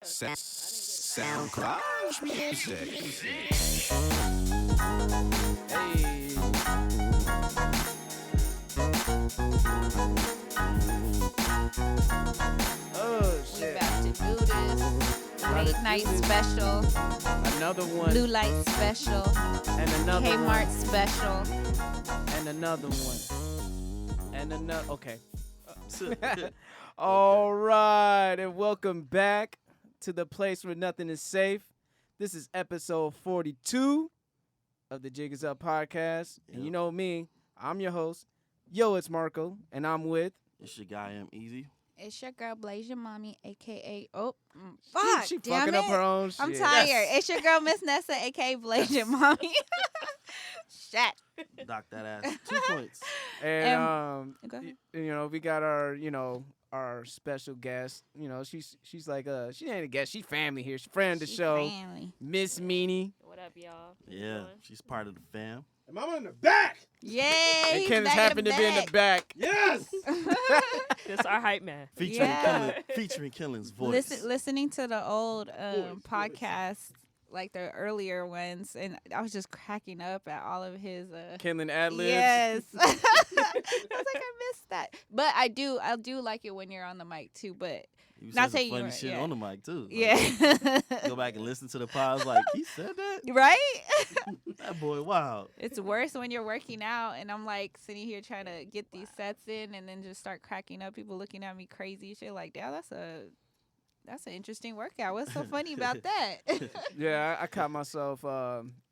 SoundCloud music. Hey. Oh We shit. about to do this. Late night special, Another one. blue light special, And another Kmart one. special. And another one. And another. Okay. All right. And welcome back to the place where nothing is safe. This is episode 42 of the Jig Is Up podcast. And you know me, I'm your host. Yo, it's Marco. And I'm with. It's your guy, Easy. It's your girl Blaze your mommy, aka fuck, She damn fucking it. up her own shit. I'm tired. It's your girl Miss Nessa, aka Blaze your mommy. Shit. Dock that ass. 2 points. And Go ahead. we got our special guest. She's like she ain't a guest, she family here. She's friend of the She show. family. Miss Meanie. What up, y'all? Yeah, she's part of the fam. And Mama in the back. Yay. And he's Kenneth back happened to be in the back. Yes. This our hype man. Featuring Killen's voice. Listening to the old Voice. podcasts, like the earlier ones, and I was just cracking up at all of his Kindling ad-libs. Yes. I was like, I missed that. But I do like it when you're on the mic too, but You not said saying some you funny were- shit yeah. on the mic, too. Like, yeah. go back and listen to the pod. I was like, he said that? Right? That boy, wow. It's worse when you're working out and I'm like sitting here trying to get these sets in and then just start cracking up, people looking at me crazy shit like, damn, that's an interesting workout. What's so funny about that? Yeah, I caught myself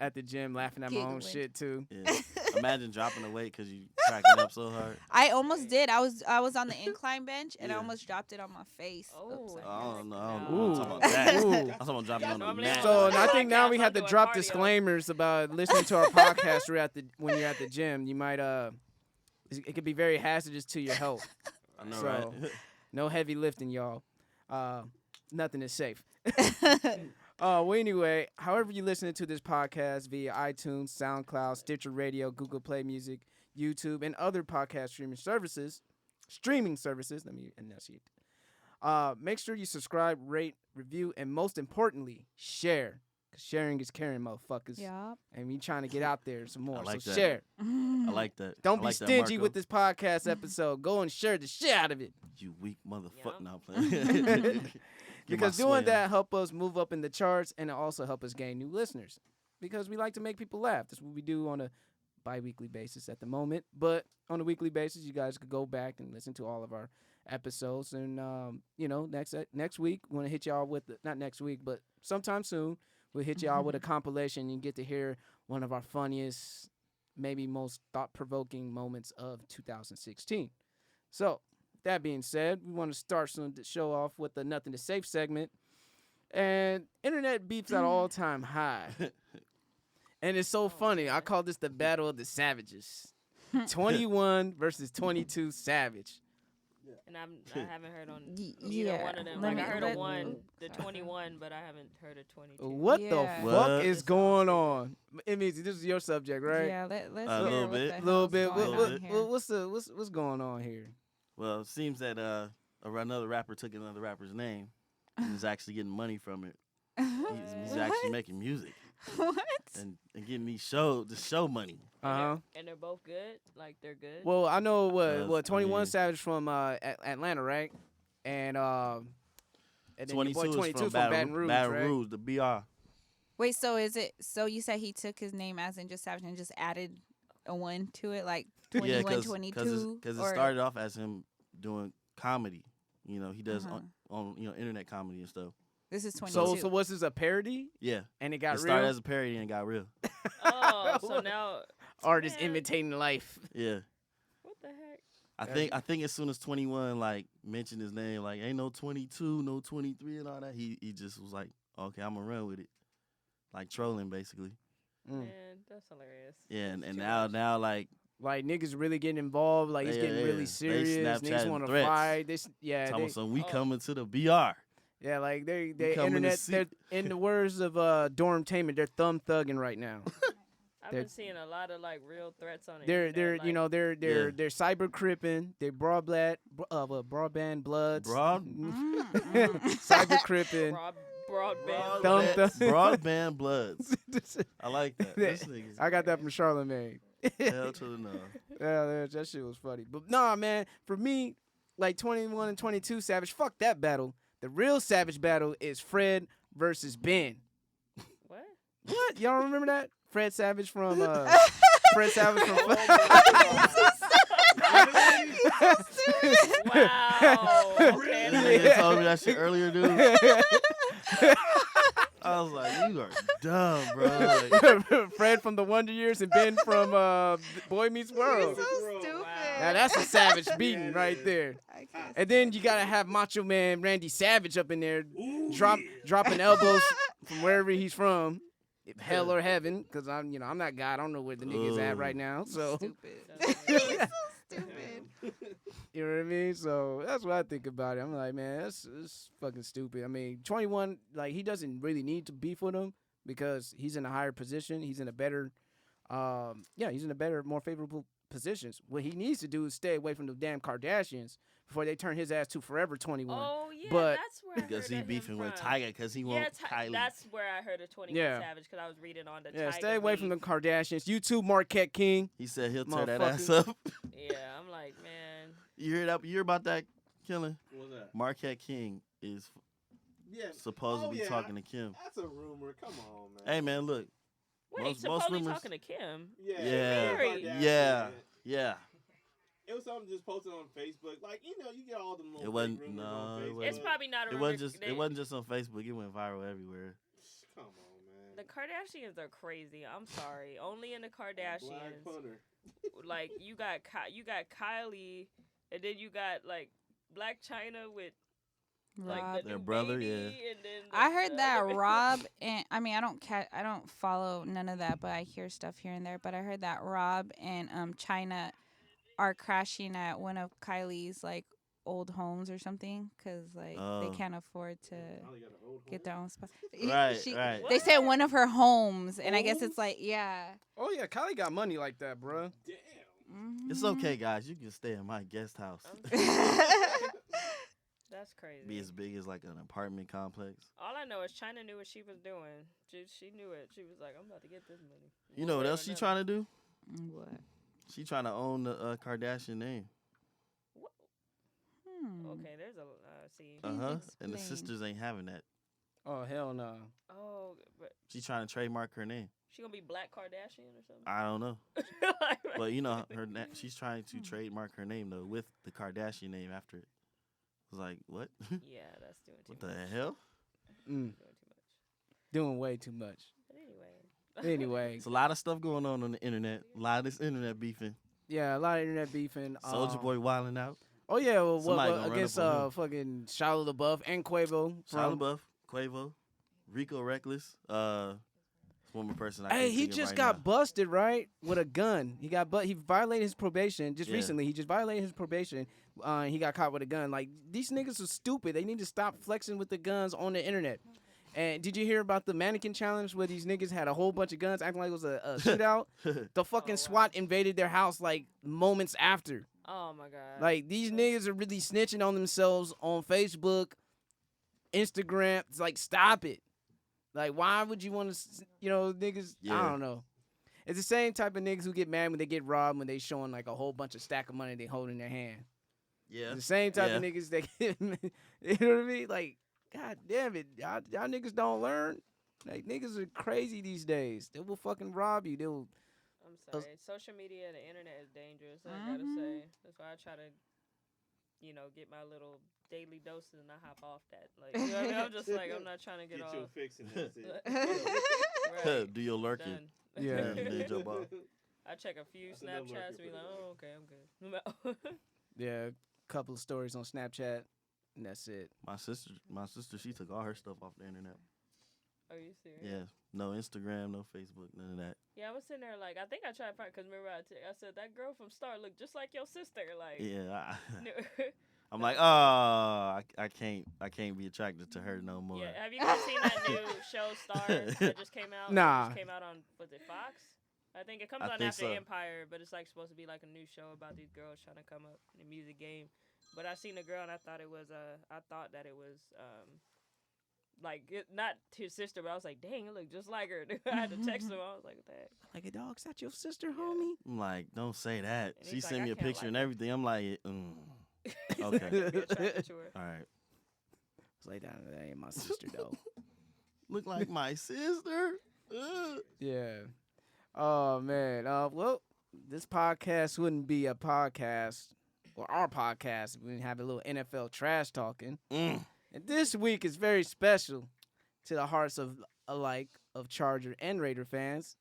at the gym laughing at my own Giggling. shit too. Yeah. Imagine dropping the weight because you cracking up so hard. I almost did. I was on the incline bench and I Yeah. almost dropped it on my face. Oh. upside I down. don't know. I'm Ooh. talking about that. Ooh. I'm talking about dropping on the normally mat. So on and I think now we podcast, have to I'm drop doing cardio. disclaimers about listening to our podcast when you're at the gym. You might it could be very hazardous to your health. I know, So- right? No heavy lifting, y'all. Nothing is safe. Well, anyway, however you listening to this podcast via iTunes, SoundCloud, Stitcher Radio, Google Play Music, YouTube, and other podcast streaming services. Let me enunciate. Make sure you subscribe, rate, review, and most importantly, share. 'Cause sharing is caring, motherfuckers. Yup. And we trying to get out there some more. I like so that. share. I like that. Don't I be like that, stingy Marco. with this podcast episode. Go and share the shit out of it. You weak motherfucker. Yup. No, I'm playing. Get my Because doing swing. that help us move up in the charts and it also help us gain new listeners. Because we like to make people laugh. That's what we do on a bi-weekly basis at the moment. But on a weekly basis, you guys could go back and listen to all of our episodes. And, next week, we want to hit y'all with, not next week, but sometime soon, we'll hit y'all with a compilation and you get to hear one of our funniest, maybe most thought-provoking moments of 2016. So, that being said, we want to start the show off with the Nothing to Safe segment. And internet beefs at all-time high. And it's so funny. I call this the battle of the savages. 21 versus 22 savage. And I haven't heard on Y- either yeah. one of them. Let Like I me- heard let- of one, ooh, the sorry. 21, but I haven't heard of 22. What Yeah. the fuck What? is going on? It means this is your subject, right? Yeah, let's A hear little what bit. the hell's little bit. going Little on bit. here. What's going on here? Well, it seems that another rapper took another rapper's name and is actually getting money from it. He's actually making music What? and getting the show money. And they're both good? Like they're good? Well, I know Yes, what 21 I mean- Savage from Atlanta, right? And then your 22 boy is 22 from Baton Rouge, Baton right? Rouge, the BR. Wait, so you said he took his name as in just Savage and just added a one to it, like 21, 22? Because it or- started off as him doing comedy. You know, he does Uh-huh. on internet comedy and stuff. This is 22. So was this a parody? Yeah, And it got it started real? as a parody and it got real. Oh, so now Artists Man. imitating life. Yeah, what the heck? I think as soon as 21 like mentioned his name, like ain't no 22, no 23 and all that, he just was like, okay, I'm gonna run with it, like trolling basically. Mm. Man, that's hilarious. Yeah, and Too now much. like Like niggas really getting involved. Like it's Yeah, getting yeah. really They serious. Niggas Snapchatting want to threats. fight. This, yeah, talking they, about some we Oh. coming to the BR. yeah. Like they coming to internet. see- They're in the words of Dormtainment. They're thumb thugging right now. I've They're- been seeing a lot of like real threats on it. They're Yeah. they're cyber cripping. They're broadband bloods. Cyber cripping. broadband. Broadband Bloods. I like that. This nigga's I got that from Charlemagne. hell to the no. Yeah, that shit was funny. But nah, man, for me, like 21 and 22 Savage, fuck that battle. The real Savage battle is Fred versus Ben. What? What? Y'all remember that? Fred Savage from Fred Savage from Wow. This Okay. nigga told me that shit earlier, dude. I was like, you are dumb, bro. Like, Fred from the Wonder Years and Ben from Boy Meets World. so stupid. Now that's a Savage beating right there. I can't And then you gotta have Macho Man Randy Savage up in there, dropping elbows from wherever he's from, hell or heaven. Cause I'm not God. I don't know where the nigga's at right now. So stupid. So stupid. you know what I mean. So that's what I think about it. I'm like, man, that's fucking stupid. I mean, 21, like he doesn't really need to beef with him because he's in a higher position. He's in a better, he's in a better, more favorable positions. What he needs to do is stay away from the damn Kardashians before they turn his ass to Forever 21. Oh yeah, But- that's where I heard because he of him beefing with from. Tiger because he Yeah, wants Kylie. that's where I heard of 21 Yeah. Savage because I was reading on the Yeah, Tiger stay away from the beef. Kardashians. You too, Marquette King. He said he'll tear that Motherfucker. ass up. Yeah, I'm like, man. You hear that? You hear about that killing? What's that? Marquette King is Yeah. supposed to be yeah. talking to Kim. That's a rumor. Come on, man. Hey man, look. Wait, Most supposedly rumors- talking to Kim. Yeah. Yeah. Married. Yeah. Yeah. It was something just posted on Facebook. Like, you get all them little It wasn't- fake rumors no, on it Facebook. wasn't. It's probably not a It rumor. wasn't just. It wasn't just on Facebook. It went viral everywhere. Come on, man. The Kardashians are crazy. I'm sorry. Only in the Black Kardashians. punter. Like you got Kylie, and then you got like Black China with like Rob. the Their new brother, baby, yeah. And then I heard the that other- Rob and I mean I don't follow none of that, but I hear stuff here and there. But I heard that Rob and China are crashing at one of Kylie's like old homes or something because like Oh. they can't afford to Probably got an old get home. their own spot. Right, right. They said one of her homes, and I guess it's like Oh yeah, Kylie got money like that, bruh. Damn. It's Mm-hmm. okay, guys. You can stay in my guest house. That's crazy. Be as big as like an apartment complex. All I know is China knew what she was doing. She knew it. She was like, I'm about to get this money. You know what else she trying to do? What? She trying to own the Kardashian name. Okay, there's a see. Uh Please huh. And the explain. sisters ain't having that. Oh hell no. Oh, but She trying to trademark her name. she gonna be Black Kardashian or something. I don't know, but you know she's trying to trademark her name though with the Kardashian name after it. I was like, what? Yeah, that's doing too What the much. hell? Mm, Doing too much. doing way too much. But anyway. Anyway, It's a lot of stuff going on the internet. A lot of this internet beefing. yeah, a lot of internet beefing. Soldier Boy wilding out. Oh yeah, well, Somebody gonna run against up on him. fucking Shia LaBeouf and Quavo. Shia from- LaBeouf, Quavo, Rico Reckless. One more person. I Hey, can't he think of just right got now. busted, right, with a gun. He violated his probation just Yeah. recently. He just violated his probation. He got caught with a gun. Like, these niggas are stupid. They need to stop flexing with the guns on the internet. And did you hear about the mannequin challenge where these niggas had a whole bunch of guns acting like it was a shootout? The fucking wow. SWAT invaded their house like moments after. Oh my god. Like, these niggas are really snitching on themselves on Facebook, Instagram. It's like, stop it. Like, why would you want to, niggas? Yeah. I don't know. It's the same type of niggas who get mad when they get robbed when they showing like a whole bunch of stack of money they hold in their hand. Yeah. It's the same type of Yeah. niggas that get, you know what I mean? Like, god damn it, y'all niggas don't learn. Like, niggas are crazy these days. They will fucking rob you. They'll. I'm sorry. Social media and the internet is dangerous. I gotta Mhm. say. That's why I try to, get my little daily doses and I hop off that. Like, you know what I mean? I'm just like, I'm not trying to get Get off. your fix and that's it. Right. Do your lurking. Done. Yeah. You did your bar. I check a few That's another Snapchats and be lurker like, for oh, okay, I'm good. Yeah, couple of stories on Snapchat, and that's it. My sister, she took all her stuff off the internet. Are you serious? Yeah. No Instagram, no Facebook, none of that. Yeah, I was sitting there like, I think I tried to find, because remember I said, that girl from Star looked just like your sister. Like, Yeah. yeah. I'm like, oh, I can't be attracted to her no more. Have you guys seen that new show, Star, that just came out? Nah. It just came out on, was it Fox? I think it comes I on think after so. Empire, but it's like supposed to be like a new show about these girls trying to come up in the music game. But I seen the girl and I thought it was that it was like not his sister, but I was like, dang, it looked just like her. I had to text him. I was like, what the heck? Like a dog, is that your sister, homie? I'm like, don't say that. And She he's sent like, me I a can't picture like and it. everything. I'm like, Okay. Be attracted to her. all right. Lay down, that ain't my sister though. Look like my sister. Ugh. Yeah. Oh man. Well, this podcast wouldn't be a podcast or our podcast if we didn't have a little NFL trash talking. Mm. And this week is very special to the hearts of alike of Charger and Raider fans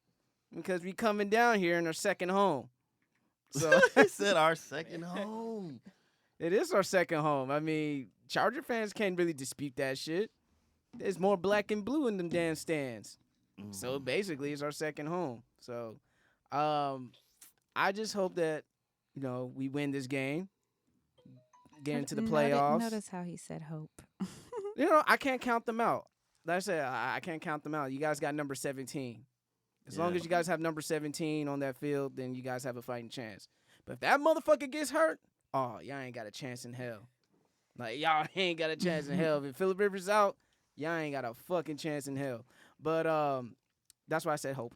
because we coming down here in our second home. So He said our second home. it is our second home. I mean, Charger fans can't really dispute that shit. There's more black and blue in them damn stands. So basically, it's our second home. So, I just hope that we win this game, get into the playoffs. Notice how he said hope. I can't count them out. Like I said, I can't count them out. You guys got number 17. As long Yeah. as you guys have number 17 on that field, then you guys have a fighting chance. But if that motherfucker gets hurt, oh, y'all ain't got a chance in hell. Like, y'all ain't got a chance in hell. If Phillip Rivers out, y'all ain't got a fucking chance in hell. But that's why I said hope.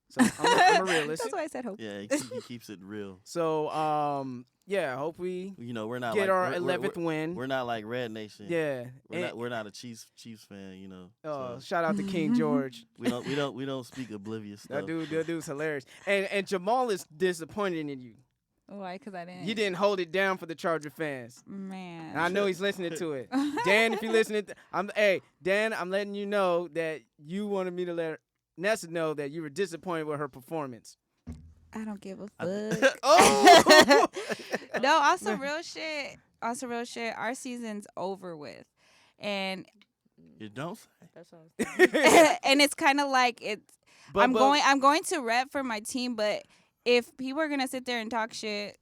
So I'm a realist. That's why I said hope. Yeah, he keeps it real. So yeah, hope we We're not get like, our we're- 11th win. We're not like Red Nation. Yeah. We're not a Chiefs fan. So Shout out to King George. we don't speak oblivious stuff. That dude's hilarious. And Jamal is disappointed in you. Why? Because I didn't. You didn't hold it down for the Charger fans. Man. And I know he's listening to it. Dan, if you're listening, Dan, I'm letting you know that you wanted me to let Nessa know that you were disappointed with her performance. I don't give a fuck. Oh! No, also real shit. Our season's over with. And You don't say. That sounds. and it's kind of like it's But- I'm but- going to rep for my team, but if people are gonna sit there and talk shit,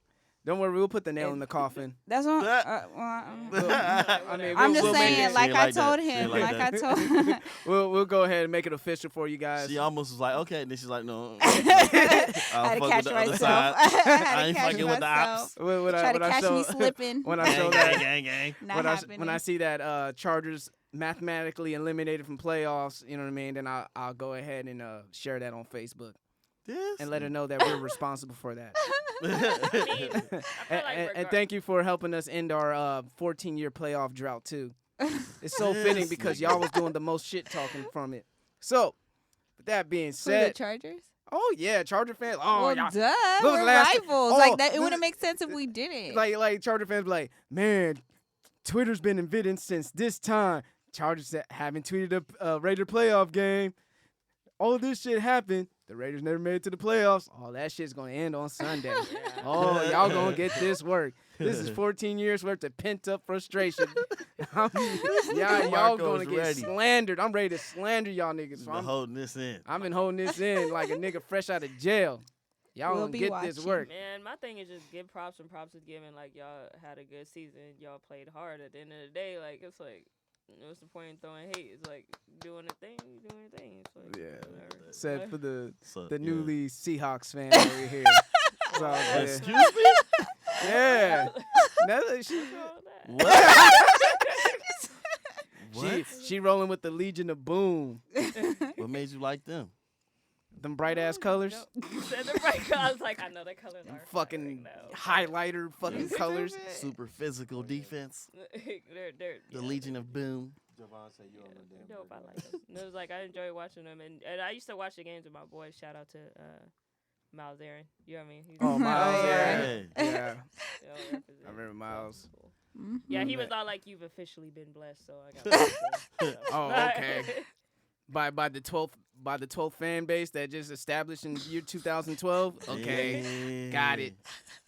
Don't worry, we'll put the nail in the coffin. that's what. I mean, I'm we'll just make saying, it- like Say I like that. told Say him, like like I that. told. We'll go ahead and make it official for you guys. She almost was like, okay, and then she's like, no. I had to fuck catch with the other myself. side. I had I to ain't catch fucking with the myself. ops. When Try to catch me slipping. when I show Gang, that, gang, gang. Not when happening. I see that Chargers mathematically eliminated from playoffs, you know what I mean? Then I'll go ahead and share that on Facebook This and let her know that we're responsible for that. like And thank you for helping us end our 14-year playoff drought too. It's so fitting Yes, because nigga. y'all was doing the most shit talking from it. So, with that being Who, the said, Chargers? oh yeah, Charger fans. Oh, Well, y'all, duh. when was We're the last- rivals. Oh, Like that. It this- wouldn't make sense if we didn't. like Charger fans be like, man, Twitter's been invented since this time. Chargers haven't tweeted a Raider playoff game. All this shit happened. The Raiders never made it to the playoffs. All that shit's gonna end on Sunday. Oh, y'all gonna get this work. This is 14 years worth of pent up frustration. Y'all Marco's gonna get ready. slandered. I'm ready to slander y'all niggas. So Been holding this in. I've been holding this in like a nigga fresh out of jail. Y'all We'll gonna be get this watching. work. Man, my thing is just give props and props is given. Like y'all had a good season. Y'all played hard. At the end of the day, like it's like, what's the point in throwing hate? It's like doing a thing, doing a thing. It's like, Yeah. whatever. Said for the So, newly Seahawks fan over here. It's all Yeah. good. Excuse me? Yeah. Now she, What's wrong with that? What? she rolling with the Legion of Boom. What made you like them? Them bright ass colors. You said the right color. I was like, I know the colors are Fucking fire, highlighter fucking colors. Super physical defense. no. they're The Legion of Boom. Javon said you on the damn. Dope, I like them. It was like I enjoy watching them, and I used to watch the games with my boys. Shout out to Miles Aaron. You know what I mean? He's Oh, Miles, Oh, yeah. Hey. Yeah. I remember Miles. Yeah, he Mhm. was all like, "You've officially been blessed." So I got. Oh, okay. By the 12th fan base that just established in the year 2012. Okay, Yeah. got it.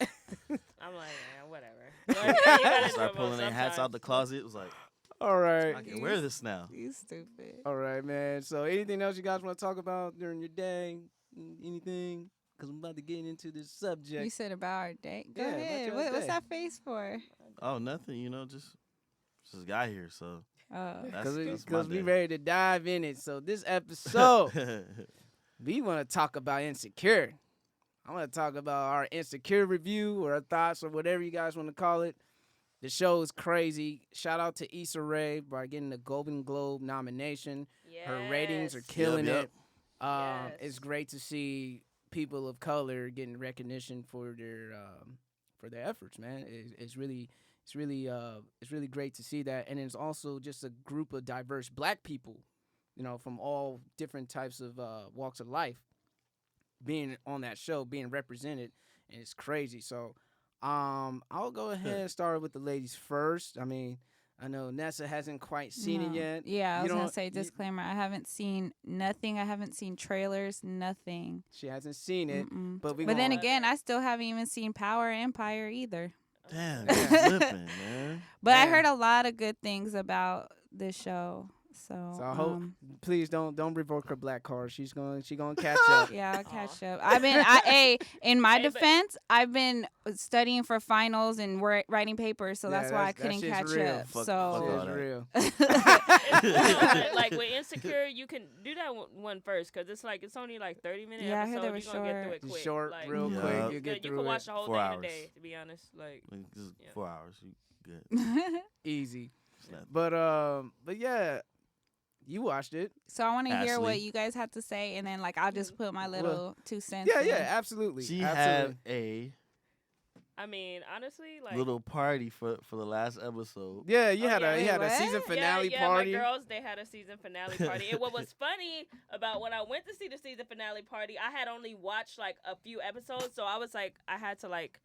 I'm like, man, whatever. Like, you gotta Start do pulling their hats out sometimes. the closet. It was like, All right. I can wear this now. You stupid. All right, man. So anything else you guys want to talk about during your day? Anything? Because I'm about to get into this subject. You said about our day. Go Yeah, about ahead. your What's day. that face for? Oh, nothing. Just got here. So Oh. that's my Because we day. ready to dive in it. So this episode, we want to talk about Insecure. I want to talk about our Insecure review or our thoughts or whatever you guys want to call it. The show is crazy. Shout out to Issa Rae by getting the Golden Globe nomination. Yes. Her ratings are killing Yep. it. Yes. It's great to see people of color getting recognition for their efforts, man. It's really great to see that, and it's also just a group of diverse Black people, from all different types of walks of life, being on that show, being represented, and it's crazy. So, I'll go ahead and start with the ladies first. I mean, I know Nessa hasn't quite seen it yet. Yeah, I was going to say, you- disclaimer, I haven't seen nothing. I haven't seen trailers, nothing. She hasn't seen it, Mm-mm. but But then again, I still haven't even seen Power Empire either. Damn, you're slipping, man. But I Man. heard a lot of good things about this show. So I hope, please don't revoke her black card. She's gonna catch up. yeah, I'll catch up. In my Hey, but- defense, I've been studying for finals and writing papers, so Yeah, that's why I that couldn't shit's catch real. up. Fuck so all It's that. real. It's like with Insecure, you can do that one first because it's only like 30-minute Yeah, I heard episodes. they You're wor gonna get through it Just quick. short, like, real Yeah. quick. Yeah. You get you through can it watch the whole 4 thing in a hours. day. To be honest, like Like, just Yeah. 4 hours. You good. easy. Slap. But yeah, you watched it. So I want to hear what Ashley. you guys have to say, and then I'll just put my little 2 cents. Yeah, in. yeah, absolutely. She absolutely. had a I mean, honestly, like little party for the last episode. Yeah, you Oh, had yeah. a you Wait, had a what? season finale yeah, party. my girls, they had a season finale party. And what was funny about when I went to see the season finale party, I had only watched like a few episodes, so I was like, I had to like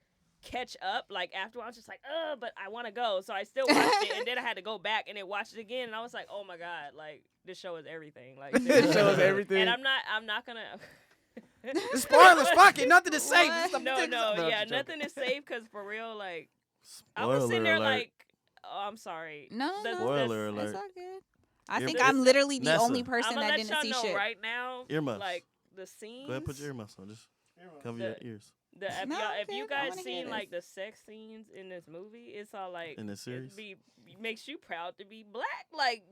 catch up. Like after I was just like, but I want to go, so I still watched it, and then I had to go back and then watch it again, and I was like, oh my god, like this show is everything. Like This show is everything. And I'm not gonna. Spoilers, fuck it, nothing to say. What? Just No, I'm yeah, joking. nothing is safe because for real, like I Spoiler was sitting there alert. like, oh, I'm sorry. No, The- no, Spoiler it's alert. all good. I Ear- think It's- I'm literally the Nessa. only I'm person gonna that let didn't y'all see know shit. right now, Earmuffs. like the scenes. Go ahead, put your earmuffs on. Just cover The- your ears. If, No, if I'm you good. I guys wanna hear seen this. like the sex scenes in this movie, it's all like In this series? makes you proud to be black. Like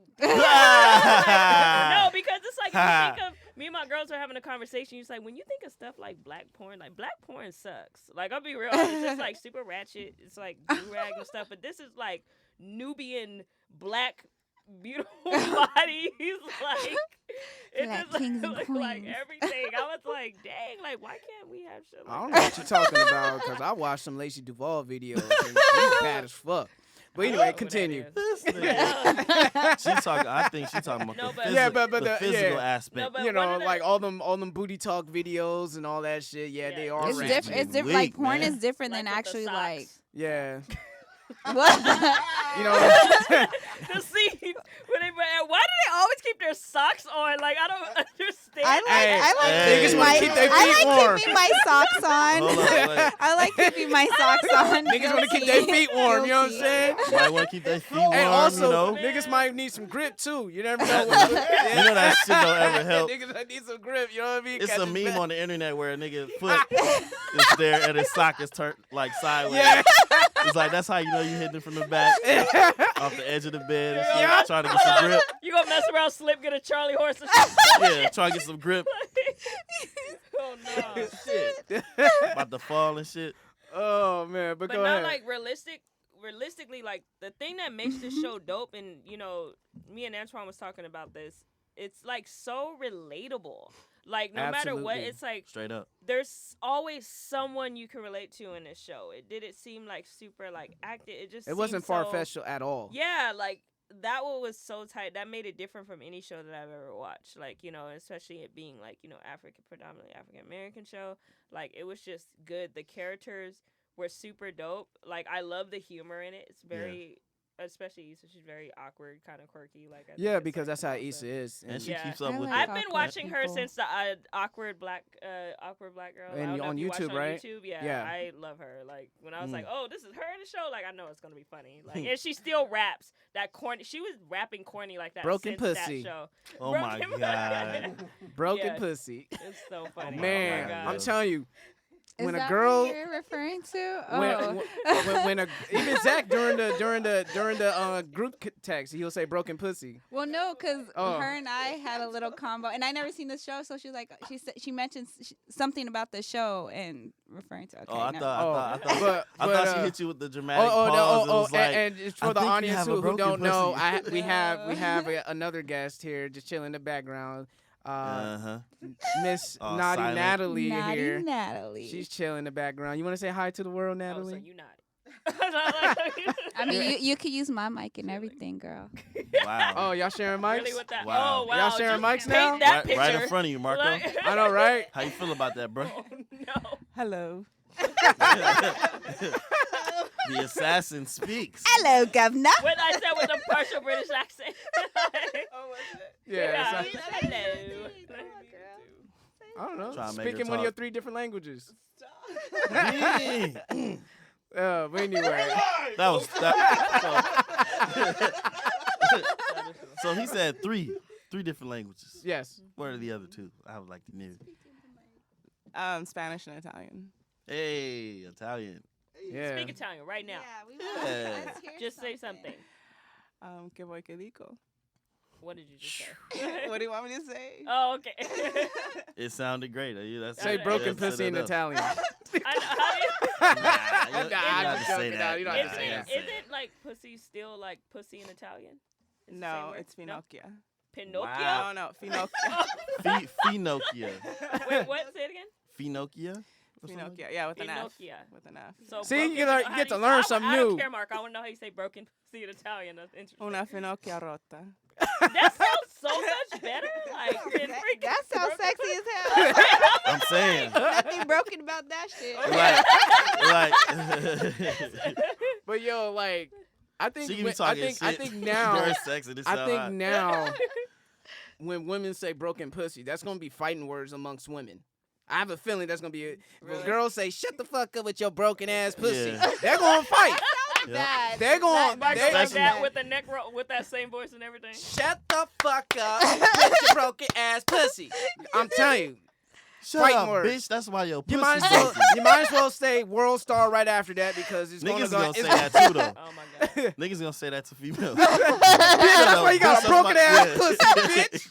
Ah. no, because it's like if you think of me and my girls are having a conversation. It's like when you think of stuff like black porn sucks. Like I'll be real, it's just like super ratchet. It's like do-rag and stuff. But this is like Nubian black beautiful bodies. Like it Black just kings and like queens. everything. I was like, dang, like why can't we have shit like I don't that? know what you're talking about because I watched some Lacey Duvall videos and she's bad as fuck. But I don't anyway, know who that continue. is. This nigga. She talking. I think she talking about No, the but- physical, Yeah, but the the- physical yeah. aspect. No, but You one know, of the- like all them booty talk videos and all that shit. Yeah, Yeah. they are It's Ratchet. different. It's different. Like Weak, porn man. is different like than with the actually like socks. Yeah. what. You know, The scene when they why do they always keep their socks on? Like I don't understand. Hey, I like hey. keeping Niggas my wanna keep their feet I like warm. keeping my socks on. Hold on, wait. I like keeping my socks on. niggas want to keep their feet warm. You know what I'm saying? Might want to keep their feet warm. And also, you know, niggas might need some grip too. You never know. you know that shit don't ever help. Niggas might need some grip. You know what I mean? It's Catch a his meme back. on the internet where a nigga foot is there and his sock is turned like sideways. Yeah. It's like that's how you know you hitting it from the back, off the edge of the bed, and shit, Yeah. trying to get some grip. You gonna mess around, slip, get a Charlie horse or something? Yeah, trying to get some grip. Oh no. Shit, about to fall and shit. Oh man, but But go not ahead. like realistically, like the thing that makes this show dope, and you know, me and Antoine was talking about this. It's like so relatable. Like no matter what, Absolutely. it's like Straight up. there's always someone you can relate to in this show. It didn't seem like super like acted. It just It wasn't seemed so- far fetched at all. Yeah, like that one was so tight. That made it different from any show that I've ever watched. Like, you know, especially it being like, you know, predominantly African American show. Like it was just good. The characters were super dope. Like I love the humor in it. It's very especially Issa, she's very awkward, kind of quirky. Like I think Yeah, it's, because like, that's how awesome. Issa is. And she Yeah. keeps up I with like it. I've been awkward watching her people. since the awkward black girl. I And don't know on if you watched YouTube, her right? On YouTube. Yeah, Yeah. I love her. Like when I was Mm. like, oh, this is her in the show. Like I know it's gonna be funny. Like and she still raps that corny. She was rapping corny like that. Broken since Pussy. That show. Oh my Broken- god. Broken Yeah. pussy. It's so funny. Man, oh my I'm God. telling you, Is when a that girl what you're referring to? when, Oh. when even Zach during the group text he'll say broken pussy. Well, no, because Oh. her and I had a little combo, and I never seen the show, so she was like, she mentioned something about the show and referring to. Okay, Oh, I no. thought But, she hit you with the dramatic pause. It was like, and it's for I the think you audience have a who broken don't know, pussy. we have another guest here just chilling in the background. Miss Naughty silent. Natalie Naughty here. Natalie. She's chilling in the background. You want to say hi to the world, Oh, so Natalie? you naughty. I mean, you could use my mic and everything, girl. Wow. Oh, y'all sharing mics? Really with that? Wow. Oh, wow. Y'all sharing just mics now? paint that right in picture. front of you, Marco. Like- I know, right? How you feel about that, bro? Oh, no. Hello. The assassin speaks. Hello, governor. When I said with a partial British accent. Yeah. Yeah. it's Hello. I don't know. Trying to make her Speaking one of your talk. 3 different languages. Yeah. But anyway. That was that. So he said three different languages. Yes. What are the other 2? I would like to know. Spanish and Italian. Hey, Italian. Yeah. Speak Italian right now. Yeah. Just say something. Que voy que dico. What did you just say? What do you want me to say? Oh, okay. It sounded great. That's Say broken that's pussy in set it up. Italian. I know. How do you, Nah, you Nah, don't I'm have just to say joking. that. You don't Nah, have to say that. isn't like pussy still like pussy in Italian? It's the same No, word? it's Finocchia. Pinocchio? Wow. No, Finocchia. Finocchia. Wait, what? Say it again. Finocchia? Or something? Finocchia. Yeah, with an F. Pinocchia. With an F. So See, broken- you how get do to learn I- something I new. don't care, Mark. I want to know how you say broken pussy in Italian. That's interesting. Una Finocchia rotta. That sounds so much better. Like, than freaking That sounds broken sexy pussy. as hell. I'm saying. Nothing broken about that shit. Like, But yo, like, I think she can be when- talking I shit. think now Very sexy. This I sound think hot. now when women say broken pussy, that's gonna be fighting words amongst women. I have a feeling that's gonna be when girls say shut the fuck up with your broken ass pussy. Yeah. They're gonna fight. Yeah. Bad. They're going. Mark, They, like Especially- that with the neck roll, with that same voice and everything. shut the fuck up with your broken ass pussy. I'm telling you. Shut Fighting up, words. bitch. That's why your You pussy's might as well. broken. You might as well say world star right after that because it's Niggas gonna gonna say it's- that too, though. Oh my god. Niggas gonna say that to females. That's why you got a Bitch, broken that's ass my- pussy, bitch.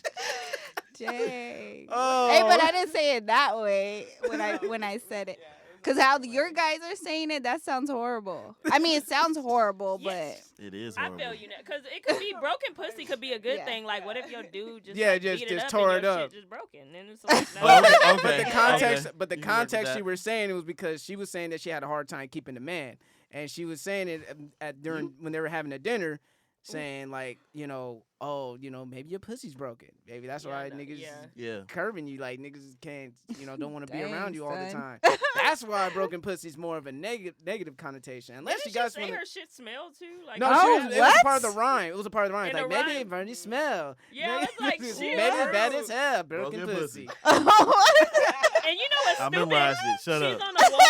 Dang. Oh. Hey, but I didn't say it that way when I said it. Cause how your guys are saying it, that sounds horrible. I mean, it sounds horrible, Yes. It is I horrible. feel you now, cause it could be broken pussy could be a good Yeah. thing. Like, what if your dude just Yeah, like, just beat it up tore and it your up. shit just broken, and it's like, But no. okay, But the okay, context, okay. but the You can work with context that. she was saying it was because she was saying that she had a hard time keeping the man, and she was saying it at during when they were having a dinner, saying like, you know, oh, you know, maybe your pussy's broken, maybe that's Yeah, why no, niggas yeah. Yeah. curving you, like niggas can't, you know, don't want to be Dang, around you all the son. time. That's why broken pussy's more of a negative connotation, unless Didn't you she guys say want. her shit smell too? Like, No, Oh, she was, it was what? part of the rhyme. It was a part of the rhyme. In Like the maybe rhyme? Bernie smell. Yeah, maybe, it's like, shit, maybe it's bad rude. as hell. Broken, Broken pussy. And you know what's I stupid? memorized it. Shut She's up. on the wall.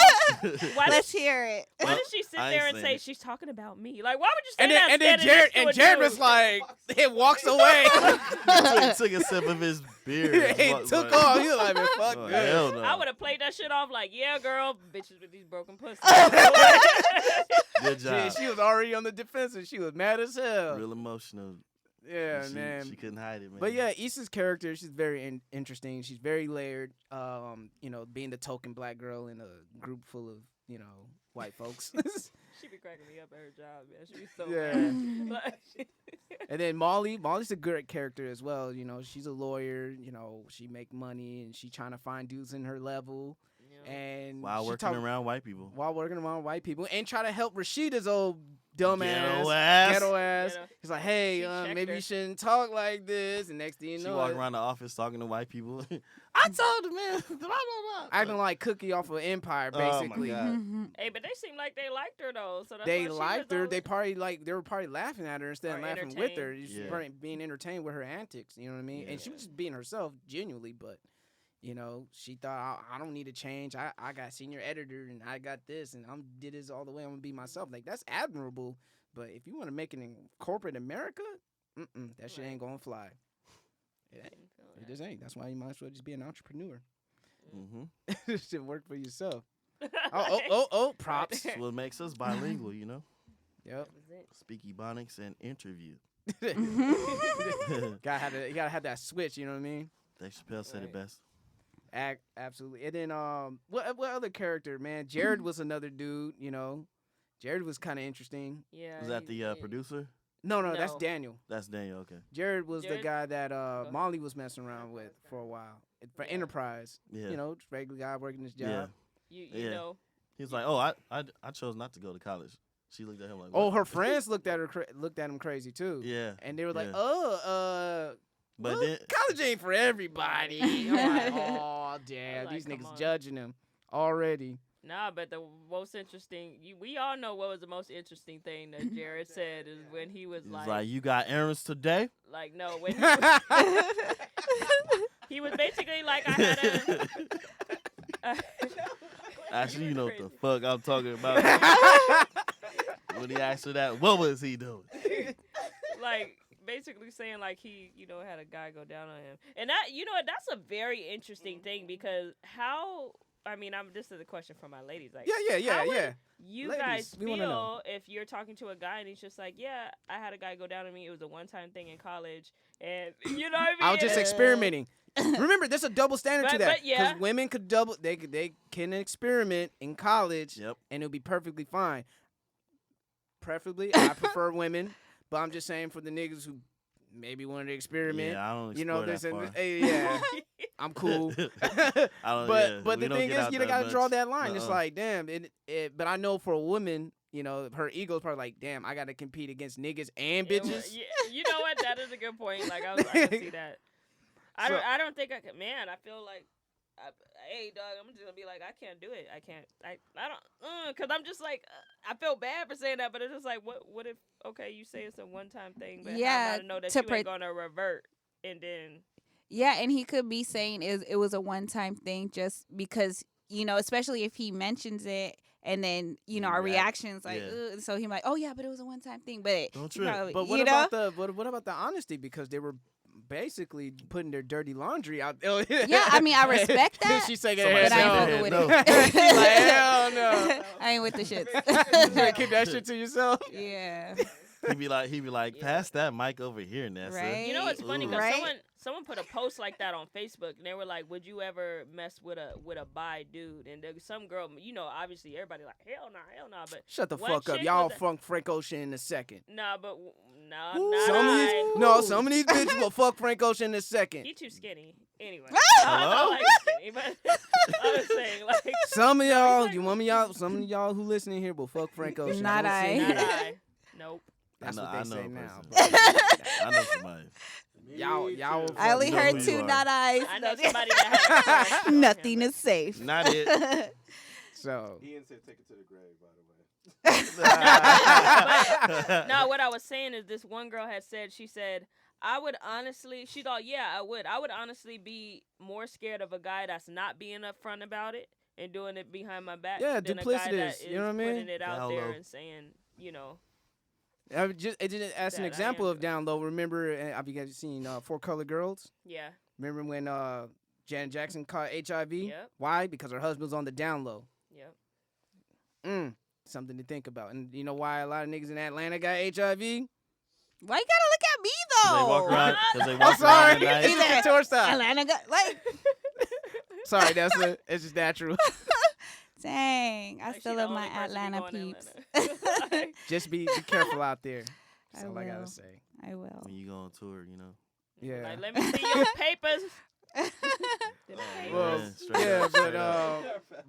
Why Let's does hear it. why does she sit I ain't there and saying say it. she's talking about me? Like, why would you say And then, that? and then standing next to a Jared dude? was like, it walks away. took a sip of his beer. he Fuck, took like, off. He was like, man, fuck oh, this. hell no. I would have played that shit off like, yeah, girl, bitches with these broken pussies. Good job. She was already on the defensive. She was mad as hell. Real emotional. Yeah, she, man. She couldn't hide it, man. But yeah, Issa's character, she's very interesting. She's very layered. You know, being the token black girl in a group full of, you know, white folks. She be cracking me up at her job, man. She be so Yeah. mad. Like, And then Molly's a great character as well. You know, she's a lawyer. You know, she make money and she trying to find dudes in her level. you know. And while she working talk- around white people. while working around white people and try to help Rashida's old dumbass, Ghetto ass. Ghetto. He's like, hey, She checked maybe her. you shouldn't talk like this. And next thing you She know, walking around the office talking to white people. I told the man. Blah, blah, blah. acting like Cookie off of Empire, Oh, my basically. God. Hey, but they seem like they liked her though. So that's They why she liked was her. always- They were probably laughing at her instead of Or laughing with her. entertained. She's Yeah. probably being entertained with her antics. You know what I mean? And she Yeah. was just being herself genuinely, but you know, she thought I don't need to change. I got senior editor and I got this and I'm did this all the way. I'm gonna be myself. Like that's admirable. But if you want to make it in corporate America, that shit Right. ain't gonna fly. It, I didn't feel it that. just ain't. That's why you might as well just be an entrepreneur. Mm-hmm. It should work for yourself. Props. That's what makes us bilingual, you know. Yep. That was it. Speak Ebonics and interview. You gotta have that switch. You know what I mean? Dave Chappelle said it best. Absolutely. And then what other character, man? Jared was another dude. You know, Jared was kind of interesting. Yeah. Was that he- the he- producer? No, that's No. Daniel. That's Daniel. Okay. Jared was the Jared? guy that ahead. Molly was messing around with for a while for Yeah. Enterprise. Yeah. You know, just regular guy working his job. Yeah. You Yeah. know. He was like, "Oh, I chose not to go to college." She looked at him like, Oh, "What?" her friends looked at him crazy too. Yeah. And they were like, Yeah. "Oh, But well, then college ain't for everybody." I'm like, "Oh, damn, like, these come niggas on. judging him already." Nah, but the most interesting, we all know what was the most interesting thing that Jared said is when he was he's like, like, "You got errands today?" no, when he was, he was basically like, I had a. Actually, you know what the fuck I'm talking about. When he asked her that, what was he doing? Like basically saying like he had a guy go down on him, and that that's a very interesting thing because this is a question for my ladies, like how would you Ladies, guys we wanna know. feel if you're talking to a guy and he's just like, yeah, I had a guy go down on me, it was a one-time thing in college, and you know what I mean, I was just experimenting. Remember, there's a double standard to But- that. but yeah. Because women could they can experiment in college, Yep. and it'll be perfectly fine. Preferably, I prefer women, but I'm just saying for the niggas who maybe wanted to experiment. Yeah, I don't You know, explore there's that far. yeah, I'm cool. I don't, but yeah, but we the don't thing get is, out you that gotta draw much. that line. It's Uh-uh. like, damn. But I know for a woman, you know, her ego's probably like, damn, I gotta compete against niggas and Yeah, bitches. you know what? That is a good point. Like I can see that. I So- don't think I can. Man, I feel like, hey, dog, I'm just gonna be like, I can't do it. I can't. I don't. Cause I'm just like, I feel bad for saying that, but it's just like, what if? Okay, you say it's a one-time thing, but Yeah, how am I to know that to you ain't gonna revert and then. Yeah, and he could be saying it was a one-time thing just because, especially if he mentions it and then, our reactions like, Yeah. ugh, so he might, oh yeah, but it was a one-time thing. But Don't he trip. probably- But what you know? about what about the honesty? Because they were basically putting their dirty laundry out there. Yeah, I mean, I respect that, She's shaking Somebody her but head. I said ain't no. fucking with no. it. She's like, hell no. I ain't with the shits. You better keep that shit to yourself. Yeah. He'd be like, pass that mic over here, Nessa. Right. You know what's funny? Ooh. Because Right? someone put a post like that on Facebook, and they were like, "Would you ever mess with a bi dude?" And there was some girl, obviously everybody like, hell nah. But Shut the one fuck up. chick Y'all was a- fuck Frank Ocean in a second. nah, but nah, Some not of I. these, no, some of these bitches will fuck Frank Ocean in a second. He too skinny. Anyway, Hello? I like skinny, but I was saying like, Some of y'all, like- some of y'all who listening here will fuck Frank Ocean. Not Don't sit I. here. not I. Nope. That's what I they know say a now. person. I know somebody. Y'all will I only You know heard who you two are. not eyes. I know somebody that had a crush on Nothing him. is safe. Not it. So Ian said take it to the grave, by the way. No, what I was saying is this one girl had said, she said, I would honestly, she thought, yeah, I would honestly be more scared of a guy that's not being upfront about it and doing it behind my back Yeah, than a guy that duplicitous, is you know what I mean? putting it out Down there low. and saying, as an That I example am of down low. Remember, have you guys seen Four Color Girls? yeah, Remember when Janet Jackson caught HIV? Yep. Why? Because her husband's on the down low. yeah. Something to think about. And you know why a lot of niggas in Atlanta got HIV? Why you gotta look at me They though? walk around. 'Cause they I'm walk sorry. around at It's night. just a tour stop. Atlanta got like, Sorry, it's just natural. dang, I Like, she still the love my only person Atlanta going to peeps. Atlanta. Just be careful out there. That's I all I gotta will. say. I will. When you go on tour, you know. Yeah. Like, let me see your papers. Well, man, straight yeah, up, straight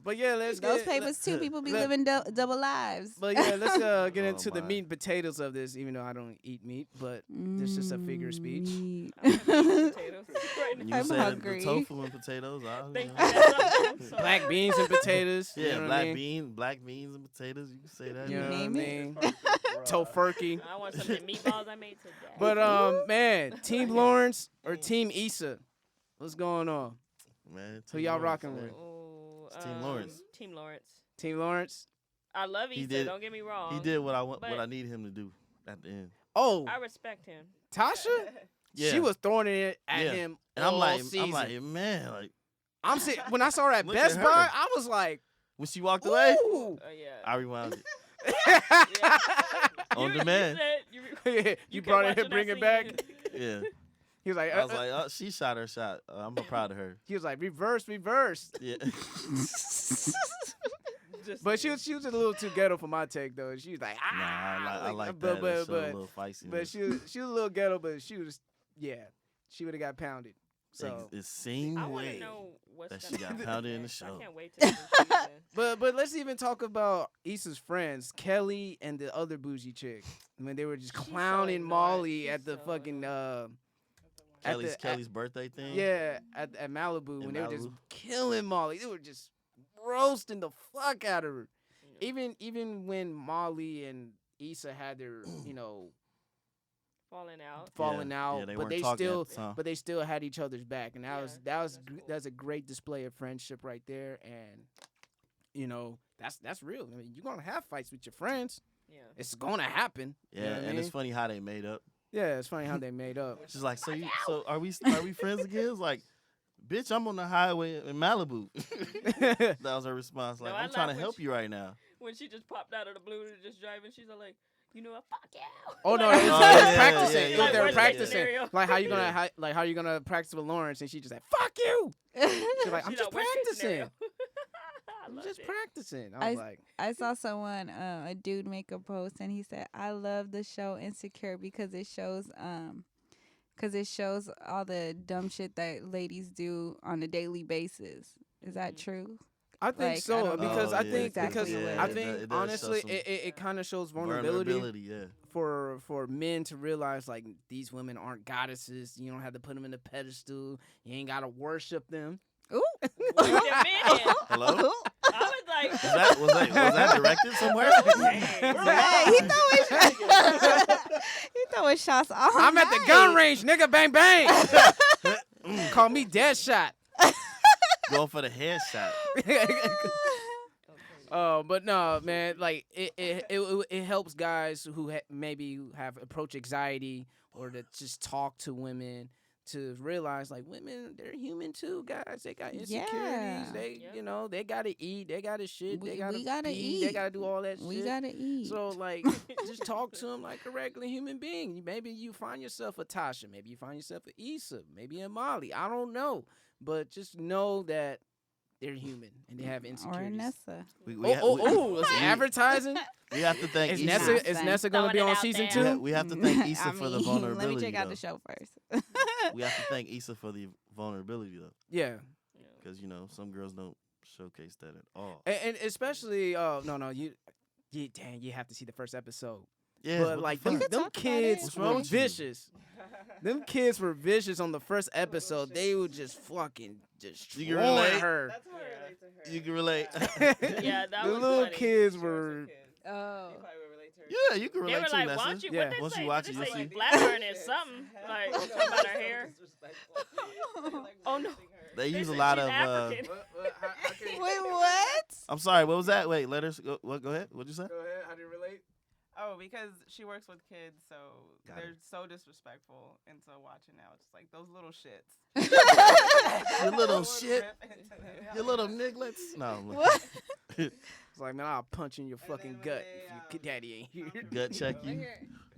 but yeah, let's Those get papers too. People be let- living double lives. But yeah, let's get Oh, into the my. meat and potatoes of this. Even though I don't eat meat, but this is just a figure of speech. Mm. Potatoes right When now. you I'm said hungry. the tofu and potatoes, Thank you. know. That's all. Black beans and potatoes. Yeah, you know what black I mean? black beans and potatoes. You can say that. You You know what I name it. mean? Tofurkey. I want some of the meatballs I made today. But man, Team Lawrence or Team Issa? What's going on? Man, Who Team y'all Lawrence. rocking with? Ooh, It's Team Lawrence. Team Lawrence. Team Lawrence? I love He Issa. did- Don't get me wrong. He did what I want, what But- I needed him to do at the end. Oh, I respect him. Tasha? Yeah. She was throwing it at Yeah. him And I'm all like, season. man, like I'm sitting when I saw her at Look Best at Buy, her. I was like, When she walked away, Ooh. Yeah. I rewound it Yeah. on You demand. said You kept brought it watching here, bring that it back. scene. Yeah, He was like, I was like, oh, she shot her shot. I'm proud of her. he was like, reverse. Yeah, Just But she was a little too ghetto for my take though. She was like, nah, I like but that. It showed a but little feistiness. but she was a little ghetto, but she was she would have got pounded. So It seemed I want way to know what's that gonna she got happen pounded in the next. show. I can't wait to see the season. but let's even talk about Issa's friends, Kelly and the other bougie chick. When they were just She's so clowning annoying. Molly She's at the so fucking annoying. Kelly's birthday thing. at Malibu In when they were just Malibu. killing Molly. They were just roasting the fuck out of her. Even when Molly and Issa had their Falling out. falling out, they but weren't they talking still at the time. but they still had each other's back, and that's that's cool. a great display of friendship right there. And that's real. I mean, you're gonna have fights with your friends. Yeah. It's gonna happen. Yeah, You know what I and it's mean? funny how they made up. Yeah, it's funny how they made up. She's like, so are we friends again? It's like, bitch, I'm on the highway in Malibu. That was her response. Like, No, I I'm trying to laugh when help she- you right now. When she just popped out of the blue and just driving, she's all like, you know what? Fuck you. Oh no, Like, it was, Oh, they was yeah, practicing. yeah, It was yeah, they were yeah, practicing. scenario. Like how you gonna Yeah. how you gonna practice with Lawrence, and she just like fuck you. She's like, I'm She's just like, worst case practicing. scenario. I I'm loved just it. practicing. I was like, I saw someone, a dude, make a post, and he said, "I love the show Insecure because it shows all the dumb shit that ladies do on a daily basis." Is that true? I think Like, I so don't know because I yeah, think exactly because what I it think is. It does honestly show some it kind of shows vulnerability yeah. for men to realize like these women aren't goddesses. You don't have to put them in a pedestal. You ain't gotta worship them. Ooh. Wait a minute. Hello? I was like, Was that directed somewhere? Hey, he throwing shots all I'm at the night. gun range, nigga. Bang bang. Call me dead shot. Going for the headshot. But no, man. Like it helps guys who maybe have approach anxiety or to just talk to women to realize like women, they're human too, guys. They got insecurities. Yeah. They Yeah. they gotta eat. They gotta shit. We They gotta gotta pee, They eat. gotta do all that We shit. gotta eat. So like, just talk to them like a regular human being. Maybe you find yourself a Tasha. Maybe you find yourself a Issa. Maybe a Molly. I don't know, but just know that they're human and they have or insecurities. Nessa. We Is it advertising? we have to thank Is Issa. Nessa is Nonsense. Nessa gonna be Throwing it on out season there. two? We have to thank Issa I for the mean, vulnerability. Let me check out though. the show first. We have to thank Issa for the vulnerability though, Yeah, because some girls don't showcase that at all. and especially no you dang, you have to see the first episode. Yeah, But what the like fuck? could them talk about kids it. What's wrong were with you? vicious. Them kids were vicious on the first episode. They were just fucking destroying You can relate? her. That's how I relate to her. You can relate. Yeah, that the was little funny. kids She was were. a kid. Oh. You probably would relate to her. Yeah, you can They relate were to like, Nessa. why don't you, Yeah. what they Once say? you What watch they it, say? you'll You see. flattering is something. Like, talking about her hair. Oh, no. They use a said lot she's of. African. Wait, what? I'm sorry. What was that? Wait, let us go. What? Go ahead. What'd you say? Go ahead. How do you relate? Oh, because she works with kids, so Got they're it. so disrespectful. And so watching now, it's just like those little shits. You little Would shit. rip into them. You little nigglets. No. look. What? It's like, man, I'll punch in your And fucking then when gut they, if your daddy ain't here. Gut check you.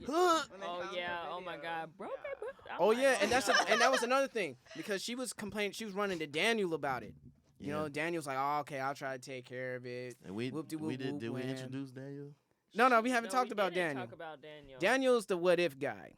Oh, found yeah. her Oh, my video, God. Broke yeah. it. Oh yeah, and that was another thing because she was complaining. She was running to Daniel about it. You know, Daniel's like, oh, okay, I'll try to take care of it. And we Whoop-de-whoop-whoop, did we man. introduce Daniel? No, we haven't No, talked we about didn't Daniel. Talk about Daniel. Daniel's the what if guy.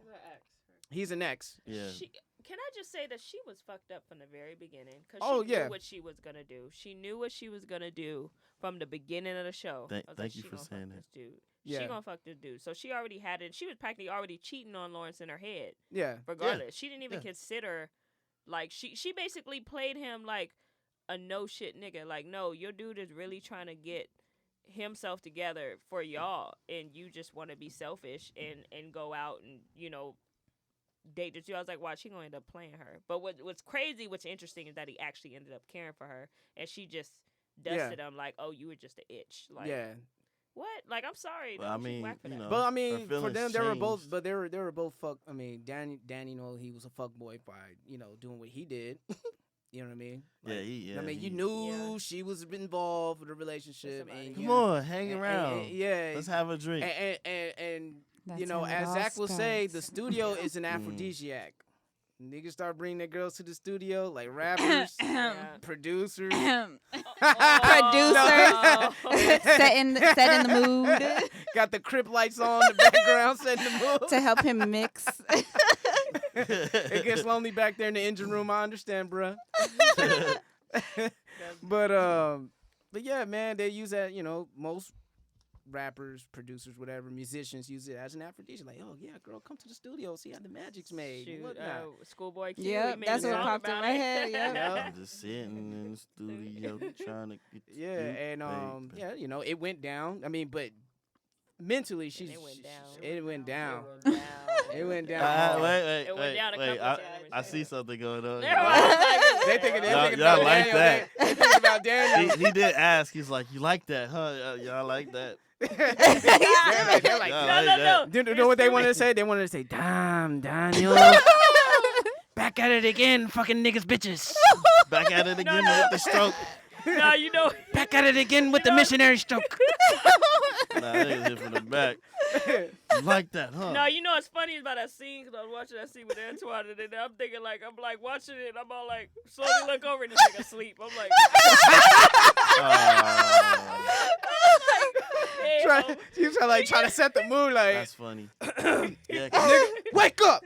She's an ex. He's an ex. Yeah. Can I just say that she was fucked up from the very beginning? Because Oh, she yeah. knew what she was going to do. She knew what she was going to do from the beginning of the show. Thank- I was thank like, you she for gonna saying fuck that. This dude. Yeah. She gonna fuck this dude. So she already had it. She was practically already cheating on Lawrence in her head. Yeah. Regardless, she didn't even Yeah. consider, like, she basically played him like a no shit nigga. Like, no, your dude is really trying to get himself together for y'all, and you just want to be selfish and go out and date the two. I was like, wow, she gonna end up playing her. But what's crazy, what's interesting is that he actually ended up caring for her, and she just dusted him like, oh, you were just an itch. Like, Yeah. what? Like, I'm sorry. Well, no, I she's mean, whack for you that. know. But I her mean, for feelings them, they were both. changed. But they were both fuck. I mean, Danny know he was a fuck boy by doing what he did. You know what I mean? Yeah, I mean, you he- knew Yeah. she was involved with a relationship, somebody. and Come you- on, hang and- around. yeah. Let's have a drink. And That's you know, how it as all Zach will say, the starts. studio is an aphrodisiac. Niggas start bringing their girls to the studio, like rappers, Yeah. producers. Oh. setting the mood Got the crib lights on in the background, setting the mood. to help him mix. It gets lonely back there in the engine room. I understand, bruh. but yeah, man, they use that. You know, most rappers, producers, whatever, musicians use it as an aphrodisiac. Like, oh yeah, girl, come to the studio, see how the magic's made. Shoot, Whatnot. Schoolboy Q. Yep, he made that's a what song popped in about my it. head, yep. Yeah. I'm just sitting in the studio trying to get to Yeah, you, and baby. yeah, you know, it went down. I mean, but mentally, she's it went down. it went down. It went down. It went down. Wait, It went down a wait. couple I times. see something going on. There was. They thinking Y'all about like Daniel. that. They thinking about Daniel. he did ask. He's like, "You like that, huh? Y'all like that?" They're like, Y'all No, like no, that. no. you know what they wanted to say? They wanted to say, "Damn, Daniel, back at it again, fucking niggas, bitches. Back at it again no. with the stroke. No, you know. Back at it again with the missionary stroke." Nah, they was hit from the back. You like that, huh? No, you know what's funny about that scene? Because I was watching that scene with Antoine, and then I'm thinking, like, I'm like watching it, and I'm all like, slowly look over, and this nigga asleep. I'm like, hey, You try to set the mood, like, That's funny. Yeah, nigga, wake up.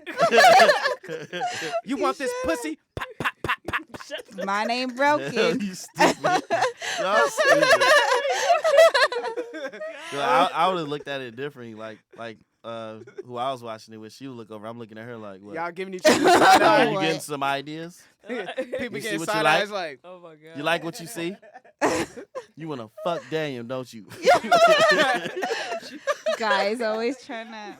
You want this pussy? Pop, pop, pop, pop. shut the Mine ain't hell, broken. you stupid. Y'all stupid. Yo, I would have looked at it differently. Like who I was watching it with, she would look over. I'm looking at her like, what? Y'all giving each other side Are eye. you What? getting some ideas? People You see getting what you side like? eyes like, Oh my god. You like what you see? You wanna fuck Daniel, don't you? Guys always trying to.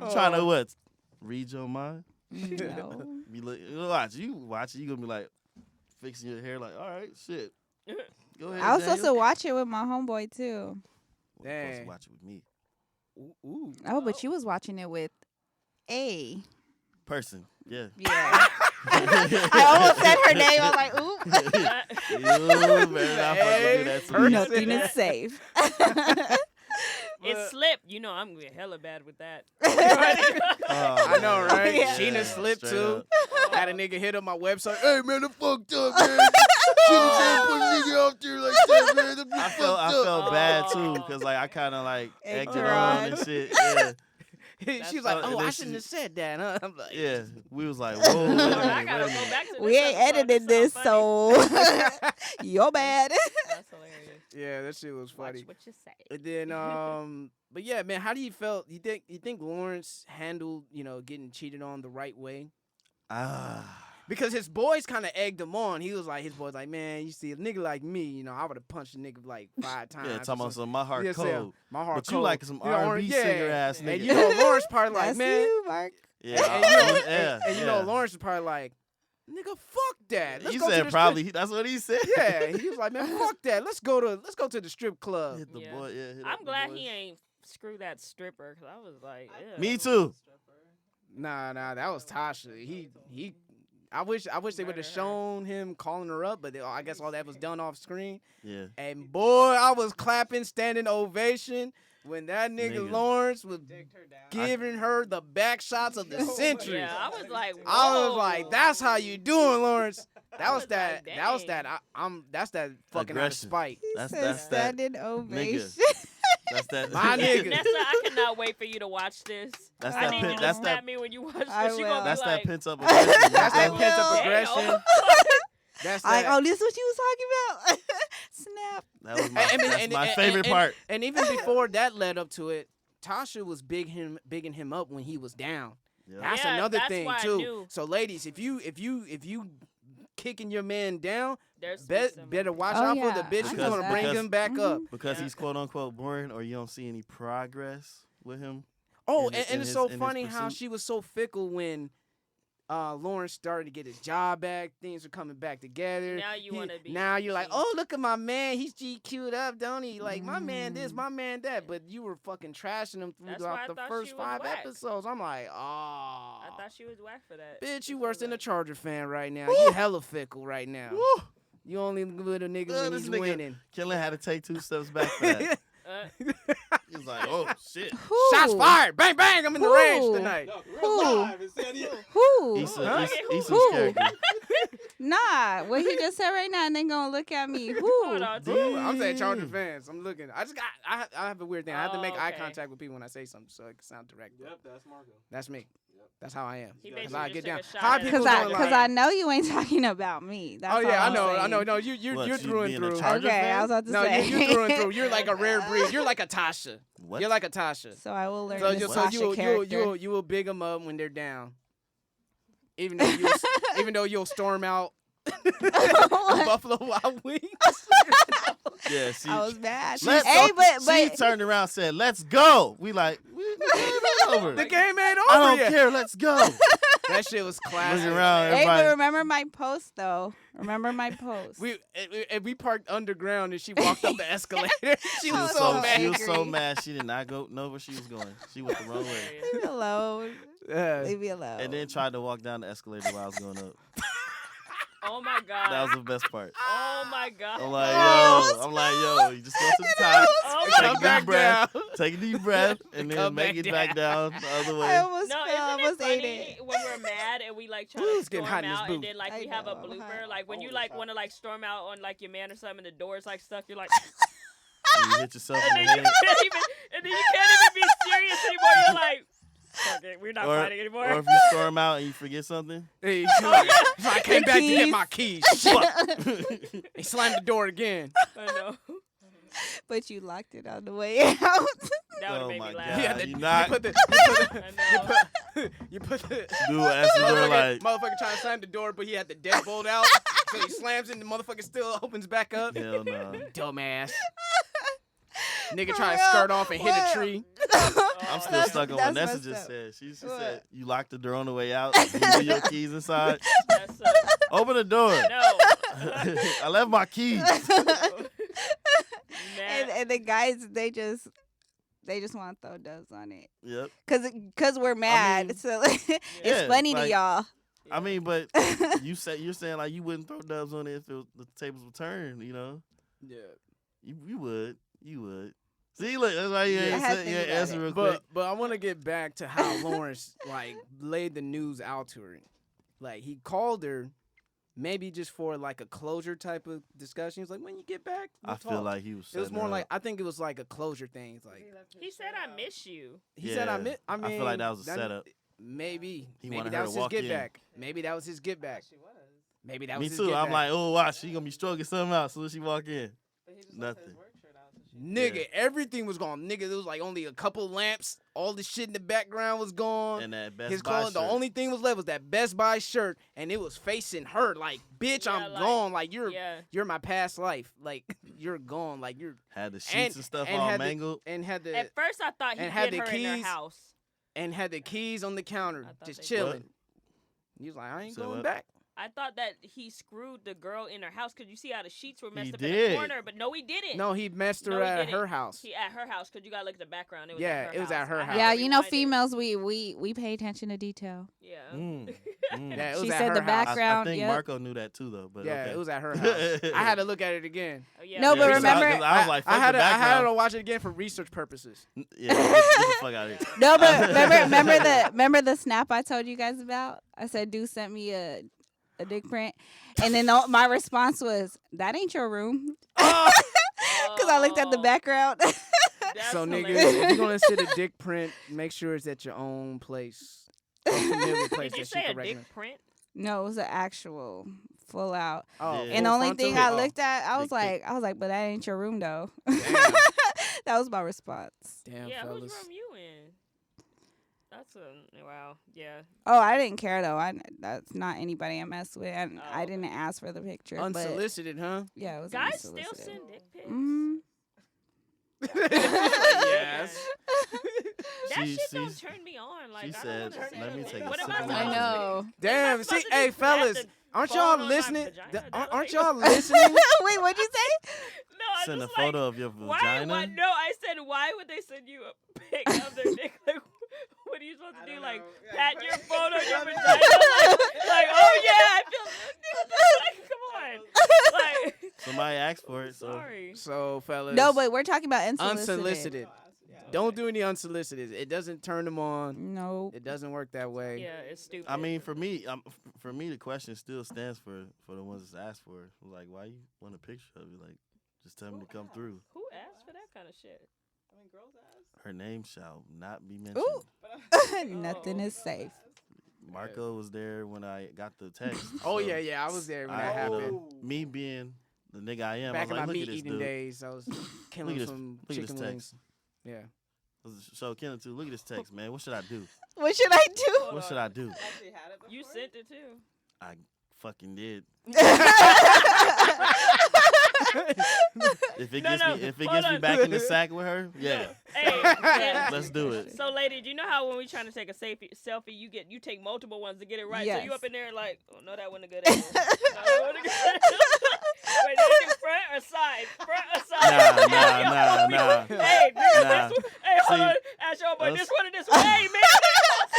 You trying to what? Read your mind? No. You watch it. You gonna be like fixing your hair. Like, all right, shit. Go ahead. I was Daniel. supposed to watch it with my homeboy too. Well, you're supposed Dang. to watch it with me. ooh. Oh, but you was watching it with a. Person, yeah. Yeah. I almost said her name. I was like, ooh. You better not fucking do that to me. Nothing is safe. It slipped. You know, I'm getting hella bad with that. Oh, I know, man. right? Yeah. Sheena slipped straight too. up. Had a nigga hit up my website. Hey man, the fucked up, man. Shouldn't say put a nigga out there like that, man. That be I fucked felt up. bad Oh. too, cause like I kind of like Egged acted her on on. and shit. Yeah, She was like, and "Oh, then I shouldn't have said that, huh?" I'm like, yeah. We was like, whoa, wait a minute, I wait gotta a go minute. back to We this ain't episode. edited This this, sound funny. so you're bad. That's hilarious. Yeah, that shit was Watch funny. what you say. And then, but yeah, man, how do you felt? You think Lawrence handled, getting cheated on the right way? Because his boys kind of egged him on. His boys like, man, you see a nigga like me, I would have punched a nigga like 5 times. Yeah, or talking about something. some my heart Yeah, say, cold. my heart But cold. you like some You know, R&B yeah. singer ass And nigga. Lawrence probably like, That's man. you, Mark. Yeah, And Lawrence was probably like, nigga, fuck that. Let's He go to said the probably. Strip. That's what he said. Yeah, he was like, man, fuck that. Let's go to the strip club. Hit the Yeah. boy. Yeah, hit up I'm the glad boys. he ain't screw that stripper, because I was like, ew. Me too. Nah, that was Tasha. He. I wish they would Murder her. have shown him calling her up, but I guess all that was done off screen. Yeah. And boy, I was clapping, standing ovation when that nigga Nigga. Lawrence was giving her the back shots of the century. Yeah, I was like, I was whoa. like, "That's how you doing, Lawrence." That was was that. like, That was dang. that. That's that fucking out of Aggression. spite. That's Said that's that. standing ovation. That's that. My nigga. Nessa, I cannot wait for you to watch this. That's I that. need you to That's snap that. me when you watch this. I She will. gonna be That's like, that pent up aggression. That's that I pent up will. aggression. That's Like, that. oh, this is what you was talking about? Snap. That was my, And- that's and- my and- favorite and- part. And even before that led up to it, Tasha was bigging him up when he was down. Yeah. That's Yeah, another that's thing why I too. knew. So ladies, if you kicking your man down, there's better watch Oh, out for the yeah. bitch I who's know gonna that. bring Because- him back up. Because Yeah. he's quote unquote boring, or you don't see any progress with him. Oh, in and his- it's so in his funny how pursuit. she was so fickle when Lawrence started to get his job back. Things are coming back together. Now you want to be. Now you're like, she. oh, look at my man. He's GQ'd up, don't he? Like, my man this, my man that. But you were fucking trashing him That's throughout why I the thought first she was 5 whack. episodes. I'm like, I thought she was whack for that. bitch, you Before worse than a that. Charger fan right now. You hella fickle right now. Woo. You only with a nigga when This he's nigga- winning. Killen had to take 2 steps back for that. He was like, oh, shit. Shots fired. Bang, bang. I'm in the Who? range tonight. No, Who? we're live in San Diego. Who? Issa's Who? character. Nah, what he just said right now, and they gonna look at me. Who? Hold on, Ooh, I'm saying Charger Damn. fans. I'm looking. I have a weird thing. I have to make Oh, eye okay. contact with people when I say something so it can sound direct. Yep, that's Marco. That's me. Yep. That's how I am. He Because basically I just get took down. a shot How at people him. don't Because I know you ain't talking about me. That's Oh yeah, all I know. I'm I know. saying. No, you're What, through and you being a through. Charger Okay, fan? I was about to No, say. you're through and through. You're like a rare breed. You're like a Tasha. What? You're like a Tasha. So I will learn So, this you, so Sasha character. you will big them up when they're down. Even though you'll storm out Buffalo Wild Wings. Yeah, see. I was mad. Let's Hey, go. but She turned around and said, let's go. We like, the game ain't over. The game ain't over I don't yet. care. Let's go. That shit was classic. Looking around, hey, everybody. but remember my post though. Remember my post. We parked underground and she walked up the escalator. She I was was so so mad. She was so angry. mad she did not know where she was going. She went the wrong way. Leave me alone. Yeah. Leave me alone. And then tried to walk down the escalator while I was going up. Oh my god. That was the best part. Oh my god. I'm like, yo, you just go to the top, Oh And my come deep back breath. down. take a deep breath, and then Come make back it back down the other I way. almost No, fell. I isn't it almost ate funny it. when we're mad and we like try Ooh, to it's getting storm hot in this out and booth. then like I we have a know, I'm blooper? hot. Like when you Holy like shit. want to like storm out on like your man or something, and the door's like stuck. You're like, And you hit yourself and in then the you head. can't even, and then you can't even be serious anymore. You're like, fuck it, we're not fighting anymore. Or if you storm out and you forget something. Hey, so I came back to get keys. my keys. He slammed the door again. I know. But you locked it on the way out. That would Oh make my me God. laugh. He had to- you not- you put the I know. you put the Dude, answer the door like, motherfucker trying to slam the door, but he had the deadbolt out, so he slams it and the motherfucker still opens back up. hell no. Dumbass. Nigga For trying to real? skirt off and hit a What? tree. I'm still That's- stuck on what that's Nessa messed just up. said. She What? said, you locked the door on the way out. You leave your keys inside. That's Open the door. no. I left my keys. and the guys, they just want to throw dubs on it. Yep. Cause we're mad. mean, so it's yeah, funny to like- y'all. I mean, but you're saying like you wouldn't throw dubs on it if the tables were turned, you know? Yeah. You would. See, look, that's why you Yeah. ain't I had to think about answer it. real quick. But I want to get back to how Lawrence like laid the news out to her. Like he called her, maybe just for like a closure type of discussion. He's like, when you get back, we'll I feel talk." like he was. it was setting more her like up. I think it was like a closure thing. It's like He said, "I miss you." he said, I Yeah. I mean, feel like that was a setup. Maybe He maybe wanted that her was to his walk get in. back. Maybe that was his get back. Maybe that Me was his too. get I'm back. like, oh, watch, she gonna be stroking something out as soon as she walk in. Nothing. Nigga, Yeah. everything was gone. Nigga, there was like only a couple lamps. All the shit in the background was gone. And that Best His Buy clothes, the shirt. only thing was left was that Best Buy shirt, and it was facing her. Like, bitch, Yeah, I'm like- gone. Like Yeah. you're my past life. Like you're gone. Like you're had the sheets and stuff and all had the- mangled. and had the At first, I thought he and had hid the her in her keys. house. and had the keys on the counter, I thought just they- chilling. He was like, I ain't Say going what? back. I thought that he screwed the girl in her house because you see how the sheets were messed He up in did. the corner, but no, he didn't. No, he messed her No, he at didn't. her house. He at her house because you gotta look at the background. It was Yeah, at her it was house. at her I had house. to Yeah, you know, rewind it. females, we pay attention to detail. Yeah. Mm. Yeah, it was She at said her the house. back- I Background, think yep. Marco knew that too, though. But Yeah, okay. it was at her house. I had to look at it again. Oh, yeah. No, but Yeah, remember- I was like, I fuck had the to, I had background. to watch it again for research purposes. Yeah, get the fuck out of here. No, but remember the snap I told you guys about? I said, dude sent me a dick print, and then my response was, "That ain't your room," because I looked at the Oh, background. that's So niggas, hilarious. if you're gonna sit a dick print, make sure it's at your own place, a familiar place Did you that say she a can recognize. dick print? No, it was an actual full out. Oh, Yeah. And the full only frontal? thing I Oh, looked at, I was Big like, but that ain't your room though. Damn, That was my response. damn Yeah, fellas. whose room you in? That's a wow. Yeah. Oh, I didn't care though. That's not anybody I mess with. And Oh, I didn't ask for the picture. But Unsolicited, huh? yeah, it was Guys still unsolicited. send dick pics. Mhm. Yes. That She- shit don't she's- turn me on. Like she I don't said, wanna see "Let me it. take a What am sip I of supposed I my to know. do? Damn. Am I See, supposed to hey, just fellas, have the aren't phone y'all on my listening? vagina? Aren't Like- y'all listening? Wait, what'd you say? No, I Send a just photo like, of your why? vagina. No, I said why would they send you a pic of their dick? Like, what are you supposed to do? Like, pat your phone on your vagina? Like, oh yeah, I feel. Like, come on. Like, Somebody asked for it, so sorry. So, fellas. No, but we're talking about unsolicited. unsolicited. Don't do any unsolicited. It doesn't turn them on. No. It doesn't work that way. Yeah, it's stupid. I mean, for me, the question still stands for the ones that's asked for. Like, why you want a picture of you? Like, just tell me to come through. Who asked for that kind of shit? I mean, girls ask. Her name shall not be mentioned. Ooh. Nothing is safe. Marco was there when I got the text. Oh, so yeah, I was there when I that had happened. me being the nigga I am, Back I in my was like, look meat at this eating dude. days, I was killing this- some look at this chicken wings. Yeah. So Kenneth too, look at this text, man. What should I do? What should I do? Hold What on. should I do? Actually had it before. You sent it too. I fucking did. If it No, gets no, me, if it hold gets me on. back in the sack with her, yeah, Hey, yeah. let's do it. So, lady, do you know how when we trying to take a selfie, you take multiple ones to get it right? So you Yes. up in there like, oh no, that wasn't a good angle. No, that wasn't a good angle. Wait, did you do front or side? Front or side? Nah. Hey, nigga, Nah. hey, hold See, on. Ask your boy, us- this one or this way, man.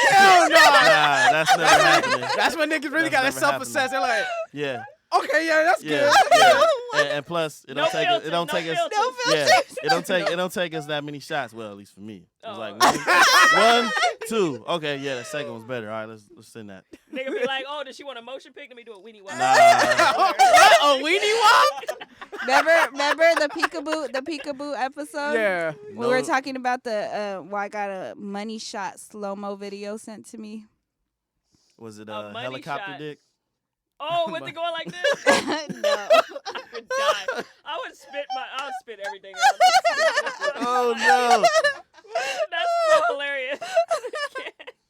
Hell no! Nah, that's never happening. That's when niggas really That's got to never self-assess. They're like, Yeah, okay, yeah, that's yeah, good. yeah. And plus, it No don't take us. filters, It don't no take us. filters. No Yeah, filters. it don't take us that many shots. Well, at least for me, it was Oh. like one, two. Okay, yeah, the second one's better. All right, let's send that. Nigga be like, oh, does she want a motion pic? Let me do a weenie walk. Nah. A weenie walk? Remember the peekaboo episode? Yeah. We were talking about the I got a money shot slow-mo video sent to me. Was it A a money helicopter shot. dick? Oh, with it going like this? No. I would die. I would spit everything out. Oh no! That's so hilarious.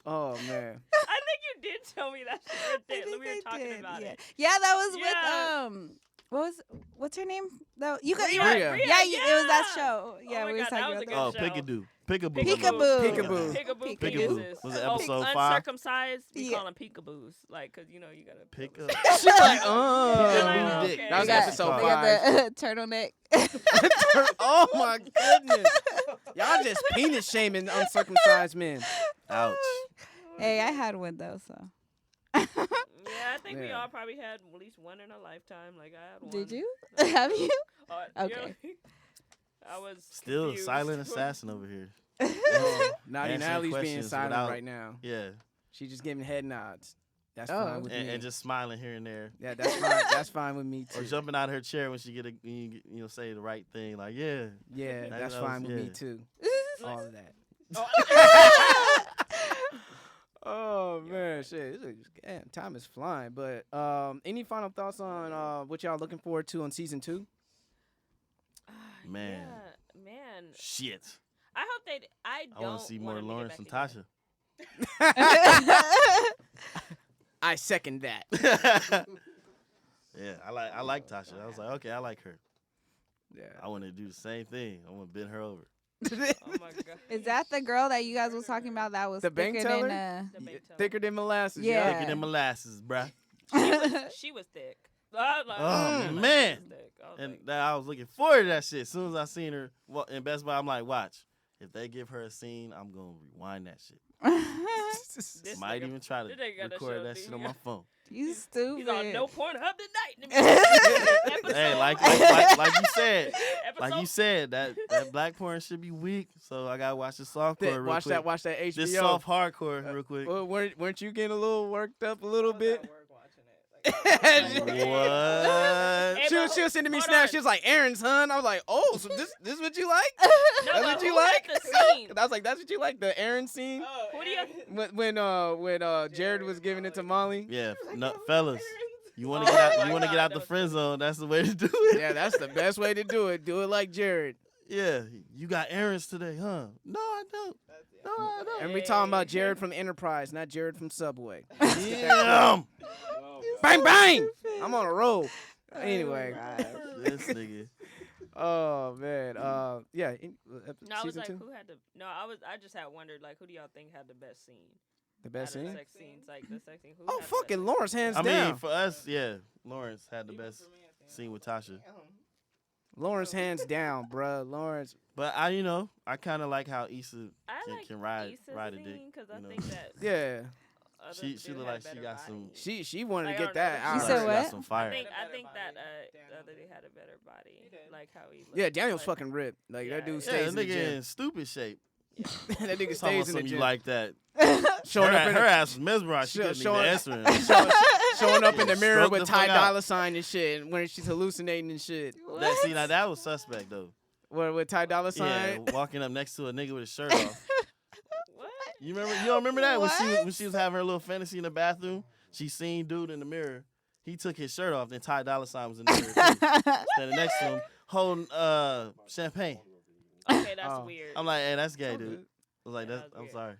Oh, man. I think you did tell me that shit. I think We were I talking did, about yeah. it. Yeah, that was Yeah. with what's her name? That you got Rhea, Rhea. Rhea, Yeah, it was that yeah. show. Yeah, Oh my we were God, that talking was a about good that. Oh, show. Peekaboo. Peekaboo. Peekaboo. Peekaboo. Peekaboo. penises. Was it Oh, episode 5? uncircumcised? We Yeah. call them peekaboos. Like, cause you know you gotta Pick up. up. She's like, Yeah, dick. okay. That was They got- episode they got 5. the turtleneck. Oh, my goodness. Y'all just penis shaming uncircumcised men. Ouch. Hey, I had one though, so. Yeah, I think we Yeah. all probably had at least one in a lifetime. Like I had one. Did you? No. Have you? Okay. Okay. I was Still confused. silent assassin over here. Naughty Answering Natalie's being questions silent without- right now. Yeah, She's just giving head nods. That's Oh. fine with me. and just smiling here and there, Yeah, that's fine. That's fine with me or too. jumping out of her chair when she say the right thing. Like, yeah, Yeah, That- that's that was- fine with me yeah. too. All of that. Oh. Oh man, shit! Damn, time is flying. But any final thoughts on what y'all looking forward to on season 2? Man. Yeah, man. shit. I hope they. I I don't want to see want more them to get Lawrence back and together. Tasha. I second that. Yeah, I like Tasha. I was like, okay, I like her. Yeah. I want to do the same thing. I want to bend her over. Oh my god. Is that the girl that you guys was talking about that was The bank thicker teller? than The bank teller. Thicker than molasses. Yeah. Thicker than molasses, bruh. She was thick. I was like, Oh, she man. was thick. I was And like, I was looking forward to that shit. As soon as I seen her in Best Buy, I'm like, watch. If they give her a scene, I'm going to rewind that shit. this Might nigga- even try to this nigga got that record shit that on shit on DVD. my phone. You stupid. He's on no Pornhub tonight. Hey, like you said, like you said, that black porn should be weak. So I gotta watch the softcore real watch quick. that HBO. This soft hardcore real quick. Well, weren't you getting a little worked up a little bit? What? Hey, She was sending me hold snaps. on. She was like, "Aaron's son." I was like, "Oh, so this is what you like?" No, That's no, what you who had like? the scene? I was like, "That's what you like?" The Aaron scene Who do you? when Jared was giving it to Molly. Yeah, no, fellas, you want Oh to get out? my You want to God, get out that the was friend zone? That's the way to do it. Yeah, that's the best way to do it. Do it like Jared. Yeah, you got errands today, huh? No, I don't. No, I don't. And we talking about Jared from Enterprise, not Jared from Subway. Damn. Bang bang! I'm on a roll. Anyway, This nigga. Oh man. Yeah. No, I was Season like, 2, who had the? No, I just had wondered like, who do y'all think had the best scene? the best Out of the scene. sex scenes, like the sex scene. Who Oh, had the best fucking sex Lawrence, scene? hands I down. mean, for us, yeah, Lawrence had the best scene with Tasha. Lawrence, hands down, bruh. Lawrence. But I kind of like how Issa I like can ride Issa's a dick. scene because I you know. think that Yeah. other She dude look had like she better got body. some. She wanted Like, to I get don't know, that she out. said She got what? some I fire. think Better that body. the other dude had a better body, He did. like how he. Yeah, looked, Daniel's but- fucking ripped. Like Yeah, that dude yeah. Yeah, stays that in the nigga gym. in stupid shape. That nigga Talking about stays in the something you gym. like that. Showing up in her the, ass was mesmerized. She couldn't even showing- answer him. showing up in the mirror Stroke with the Ty fuck out. Dolla Sign and shit, when she's hallucinating and shit. That was suspect though. With Ty Dolla Yeah, Sign. walking up next to a nigga with his shirt off. What? You don't remember that when What? she was having her little fantasy in the bathroom? She seen dude in the mirror. He took his shirt off. Then Ty Dolla Sign was in the mirror too, standing next to him, holding champagne. Okay, that's Oh. weird. I'm like, hey, that's gay, So dude. good. I was like, Yeah, that's. that's I'm weird. sorry.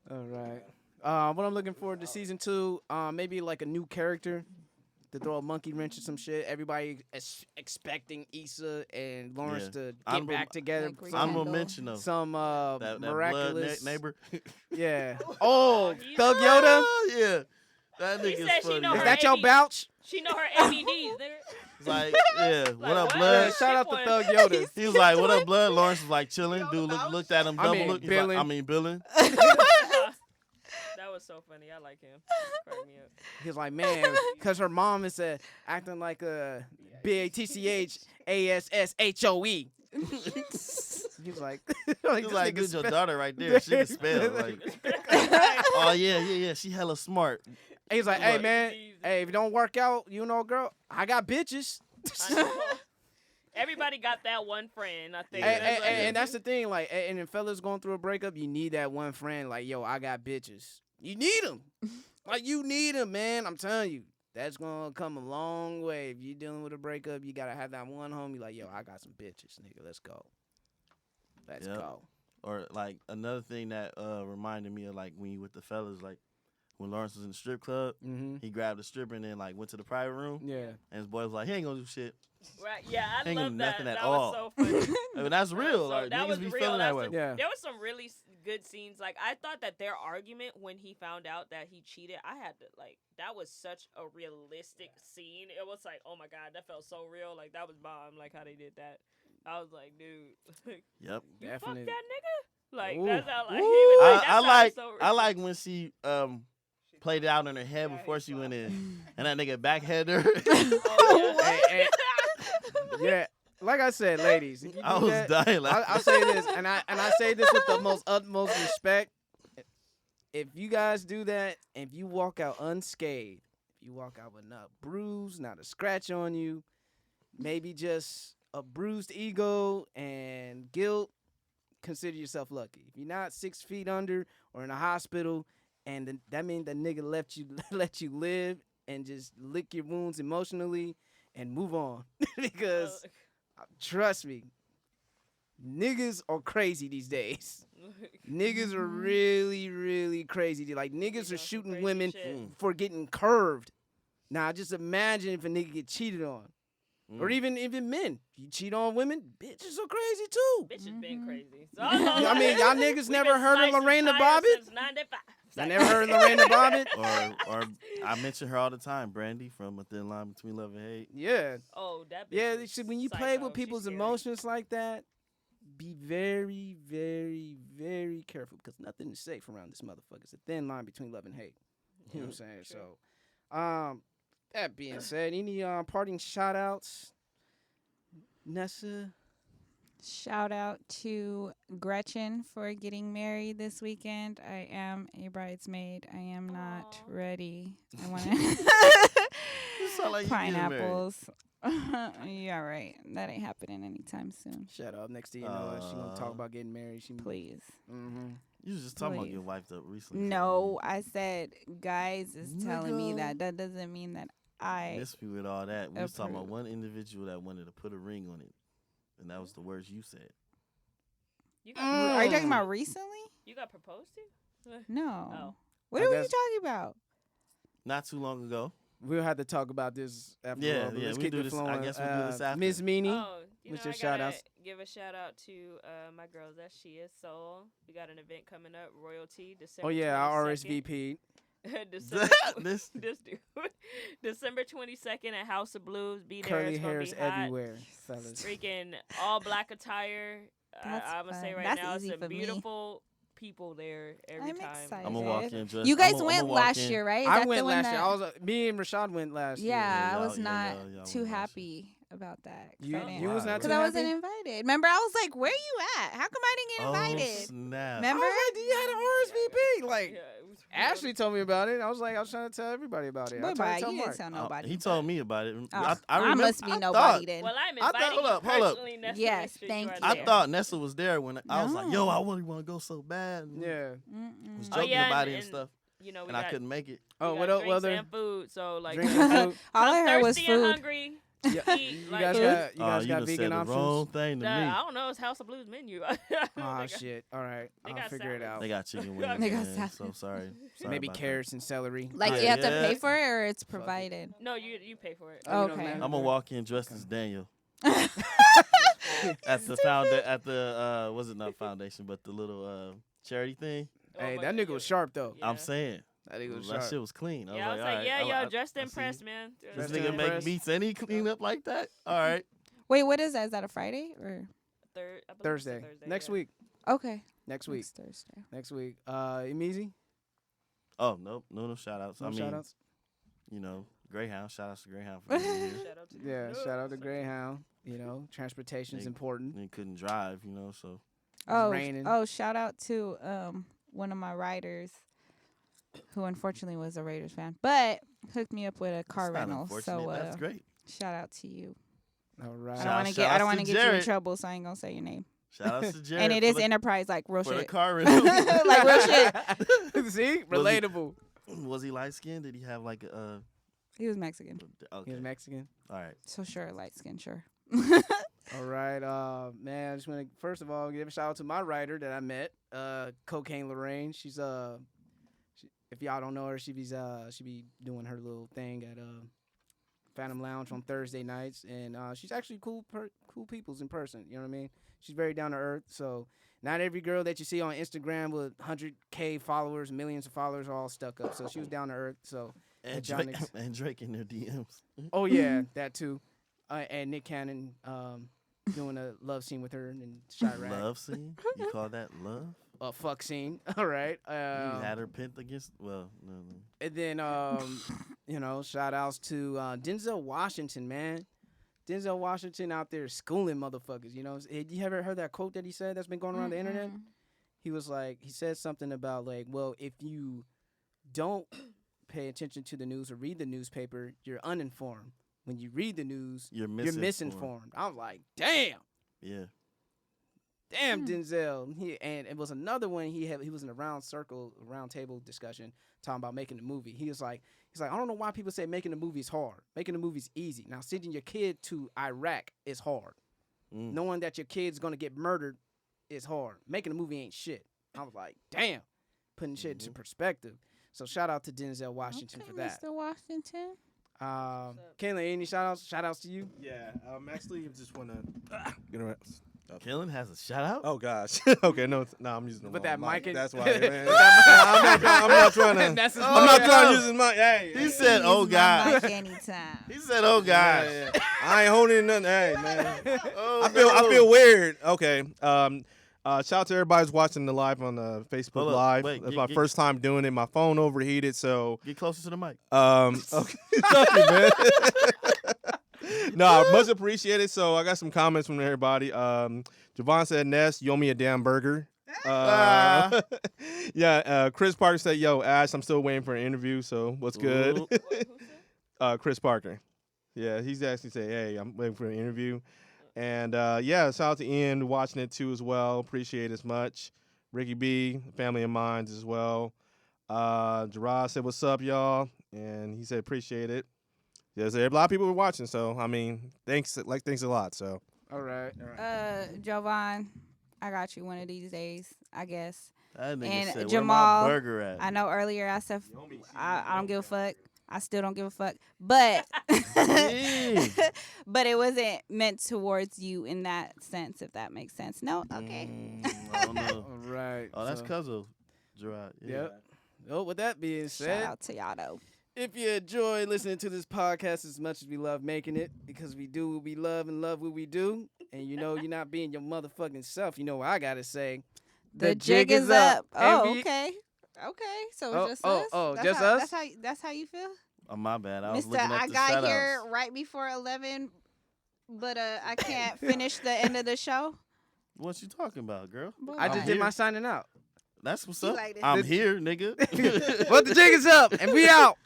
All right. What I'm looking forward to season 2, maybe like a new character to throw a monkey wrench or some shit. Everybody expecting Issa and Lawrence Yeah. to get Honorable- back together. Like, Some, Honorable Handle. mention though. some That miraculous blood neighbor. Yeah. Oh, he's- Thug Yoda. Yeah, that He nigga's said she funny. know Is her that your AD. bouch? She know her ABDs, nigga. It's like, yeah, what up, what? Yeah, blood? shout out to Shit Thug one. Yoda. He was like, what up, blood? Lawrence was like chilling. Dude looked at him, I double mean, look. He's billing. like, billing. That was so funny. I like him. Crack me up. He was like, man, because her mom is acting like a BATCHASSHOE. He was like, He was like, this dude, your nigga daughter right there. She can spell. Like, oh yeah. She hella smart. He's like, hey, What? man, hey, if it don't work out, girl, I got bitches. I know. Everybody got that one friend, I think. And, That's like- and that's the thing, like, and if fellas going through a breakup, you need that one friend, like, yo, I got bitches. You need them. Like, you need them, man. I'm telling you. That's going to come a long way. If you're dealing with a breakup, you got to have that one homie, like, yo, I got some bitches, nigga. Let's go. Let's Yep. go. Or like another thing that reminded me of like when you with the fellas, like when Lawrence was in the strip club, Mm-hmm. he grabbed a stripper and then like went to the private room, Yeah. and his boy was like, he ain't gonna do shit. Right, yeah, I Ain't love gonna that. do nothing That at all. was so funny. I mean, that's real. So Like that niggas was be real. feeling that That's way. Yeah. There was some really good scenes. Like I thought that their argument when he found out that he cheated, I had to like that was such a realistic scene. It was like, oh my god, that felt so real. Like that was bomb. Like how they did that. I was like, dude, like, Yep. you Definitely. fuck that nigga. Like Ooh. that's how like Ooh. he was like, that I sounded like so I like when she played it out in her head before she went in, and that nigga backheaded her. Oh, yeah. And- yeah. Like I said, ladies, if you I do was that, dying. Like, I'll say this, and I say this with the most utmost respect. If you guys do that, if you walk out unscathed, if you walk out with not a bruise, not a scratch on you, maybe just a bruised ego and guilt, consider yourself lucky. If you're not 6 feet under or in a hospital, and that means that nigga let you live and just lick your wounds emotionally and move on, because trust me, niggas are crazy these days. Niggas are really, really crazy. Like, niggas are shooting women for getting curved. Now, just imagine if a nigga get cheated on. Or even men. You cheat on women, bitches are crazy too. Bitches been crazy. So, I mean, y'all niggas we never been heard of slicing Lorena tires Bobbitt? since 95. I never heard of Lorena Bobbitt? or I mention her all the time, Brandy from A Thin Line Between Love and Hate. Yeah. Oh, that bitch Yeah, is when you psycho. play with She's people's scary. emotions like that, be very, very, very careful, because nothing is safe around this motherfucker. It's a thin line between love and hate. You know what I'm saying? True. So, that being said, any parting shout outs? Nessa? Shout out to Gretchen for getting married this weekend. I am a bridesmaid. I am not Aw. ready. I want You sound like you getting married. pineapples. Yeah, right. That ain't happening anytime soon. Shut up. Next thing you know, she gonna talk about getting married. Please. Mm-hmm. You was just talking about Please. your wife though recently. No, I said guys is telling me Nigga. that. That doesn't mean that I. Miss me with all that. We was talking about approve. one individual that wanted to put a ring on it, and that was the words you said. You got, Are you talking about recently? you got proposed to? No. Oh. What I are you guess- talking about? Not too long ago. We'll have to talk about this after Yeah, all, but yeah, let's we keep do it this- I flowing. guess we'll do this after. Ms. Meanie. Oh, You What's know, your I shout gotta outs? give a shout out to my girls at She Is Soul. We got an event coming up, Royalty, December Oh yeah, I 22nd. RSVP'd. December, This this dude. December 22nd at House of Blues. Be there. Curly It's gonna hairs be hot. everywhere, fellas. Freaking all black attire. That's I'm gonna say fun. right That's now, easy some for me. beautiful people there every I'm time. excited. I'm gonna walk in dressed. You guys I'ma went walk last in- year, right? Is I that went the one last year. that- I was me and Rashad went last year. Yeah, I y'all- was yeah, not y'all too went last happy about that. You I you was not too because I wasn't happy? invited. Remember, I was like, "Where you at? How come I didn't get invited?" Oh snap! Remember? I was like, you had an RSVP. Like Yeah, it was Ashley told me about it. I was trying to tell everybody about it. I What tried about to tell you? Mark. Didn't tell nobody. He told me about it. Oh, I remember, must be I nobody thought- then. Well, I'm I thought- inviting hold up, you hold up. personally, Nessa, Yes, make sure thank you. Are you. I there. thought Nessa was there when I was like, "Yo, No. I really want to go so bad." Yeah. Was Oh, joking yeah, about and- it and and stuff, You know, we and I got, couldn't make it. Oh, we what got else? drinks Other and food. So like, drinks and food. All I I'm heard was thirsty and food. hungry. Yeah, Eat, you like, guys food. got you Oh, guys you got done vegan said the options. wrong thing to I me. don't know. It's House of Blues menu. Oh They got- shit! All right, They I'll got figure it salads. out. They got chicken wings. They got man, salad. so sorry. Maybe about that. carrots and celery. Like, Yeah, do you have to yeah. pay for it, or it's provided? No, you pay for it. Oh, you don't Okay. know. I'm gonna walk in dressed as Daniel at the was it not foundation, but the little charity thing. Hey, my that God, nigga was yeah. sharp though. Yeah. I'm saying That nigga was that sharp. shit was clean. Yeah, I was like, alright, yeah, I- yo, dressed I and see pressed, man. This Dressed nigga and make pressed. beats and he clean up like that. All right. Wait, what is that? Is that a Friday or I believe it's a Thursday. Next yeah. week. okay? Next week. Next Thursday. Next week. Easy. Oh no shout outs. No I mean, shout outs. you know, Greyhound. Shout outs to Greyhound for being here. Shout out to Yeah, the shout out to Nugs. Greyhound. You know, transportation's They- important. He couldn't drive, you know, so Oh, raining. shout out to one of my riders, who unfortunately was a Raiders fan, but hooked me up with a car it's not rental. unfortunate. So That's great. shout out to you. All right. I Shout don't want to outs get I don't to want to get you in Jared. trouble, so I ain't gonna say your name. Shout outs to Jared. And it for is the, Enterprise, like real for the shit. car rental. Like real shit. See, relatable. Was he light skinned? Did he have like a? He was Mexican, Okay. He was Mexican. All right. so sure, light skin, sure. All right, man. I just want to first of all give a shout out to my writer that I met, Cocaine Lorraine. She's if y'all don't know her, she be doing her little thing at Phantom Lounge on Thursday nights, and she's actually cool peoples in person. You know what I mean? She's very down to earth. So not every girl that you see on Instagram with 100K followers, millions of followers, are all stuck up. So she was down to earth. So And John Drake, Nix- and Drake in their DMs. oh yeah, that too. And Nick Cannon doing a love scene with her and Chirac. Love scene? You call that love? A fuck scene. All right. You had her pinned against. Well, no. And then you know, shout outs to Denzel Washington, man. Denzel Washington out there schooling motherfuckers. You know, you ever heard that quote that he said that's been going around the internet? He was like, he said something about like, well, if you don't pay attention to the news or read the newspaper, you're uninformed. When you read the news, You're you're misinformed. I was like, damn, Yeah. Denzel. And it was another one he was in a round table discussion talking about making the movie. He's like, I don't know why people say making the movie is hard. Making the movie is easy. Now sending your kid to Iraq is hard. Knowing that your kid's gonna get murdered is hard. Making a movie ain't shit. I was like, damn, putting shit into perspective. So shout out to Denzel Washington for that. Mr. Washington. Kayla, any shout outs to you? Yeah, actually, I just want to get around. Kellen has a shout out? Oh gosh. Okay, no, I'm using the With wrong that mic in- That's why, man. I'm not trying to. That's his I'm not mic. trying to use his mic. Hey, He said, "Oh God." Mic anytime. He said, "Oh God." yeah. I ain't holding nothing. Hey, man. Oh, I feel weird. Okay. Shout out to everybody who's watching the live on Facebook Hold up. Live. Wait, That's get- my get- first time doing it. My phone overheated, so Get closer to the mic. okay. Thank you, man. No, much appreciated. So I got some comments from everybody. Javon said, "Ness, you owe me a damn burger." Yeah. Chris Parker said, "Yo, Ash, I'm still waiting for an interview. So what's good?" Ooh. Wait, who said? Chris Parker. Yeah, he's actually saying, "Hey, I'm waiting for an interview." And yeah, shout out to Ian watching it too as well. Appreciate it as much. Ricky B, family of mine as well. Gerard said, "What's up, y'all?" And he said, "Appreciate it." Yeah, so a lot of people were watching, so I mean, thanks a lot. So All right. Jovan, I got you one of these days, I guess. That nigga And said, Jamal, "Where my burger at?" I know earlier I said I don't give a fuck. I still don't give a fuck. But Yeah. but it wasn't meant towards you in that sense, if that makes sense. No? Okay. I don't know. All right. Oh, that's so- cuz of Gerard. Yeah. Yep. Oh, with that being Shout said, out to y'all though. if you enjoy listening to this podcast as much as we love making it, because we do what we love and love what we do, and you know you're not being your motherfucking self, you know what I gotta say. The jig is up. And Oh, we- okay. Okay. So Oh, it's just oh, us? oh, That's just how, us? That's how you feel? Oh, my bad. I was Mister, looking at I the got shout here outs. right before 11, but I can't finish the end of the show. What you talking about, girl? I I'm just did here. my signing out. That's what's You up. like this. I'm here, nigga. But the jig is up, and we out.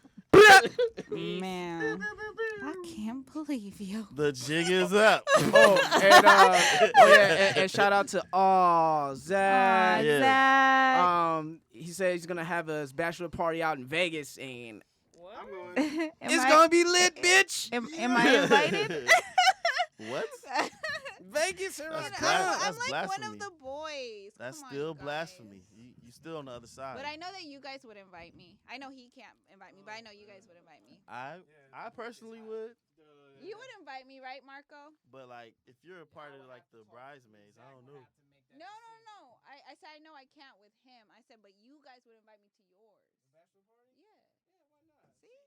Man, I can't believe you. The jig is up. And shout out to Zach. Yeah. Zach. He said he's gonna have his bachelor party out in Vegas, and What? it's gonna be lit, bitch. Am I invited? What? Vegas, here I That's come. blas- I'm that's like one blasphemy. of the boys. That's Come on, still guys. blasphemy. You still on the other side. But I know that you guys would invite me. I know he can't invite me, but I know you guys would invite me. I personally would, You would invite me, right, Marco? but like if you're a part of like the bridesmaids, I don't know. No. I said I know I can't with him. I said, but you guys would invite me to yours. The bachelor party? Yeah. Yeah, why not? See?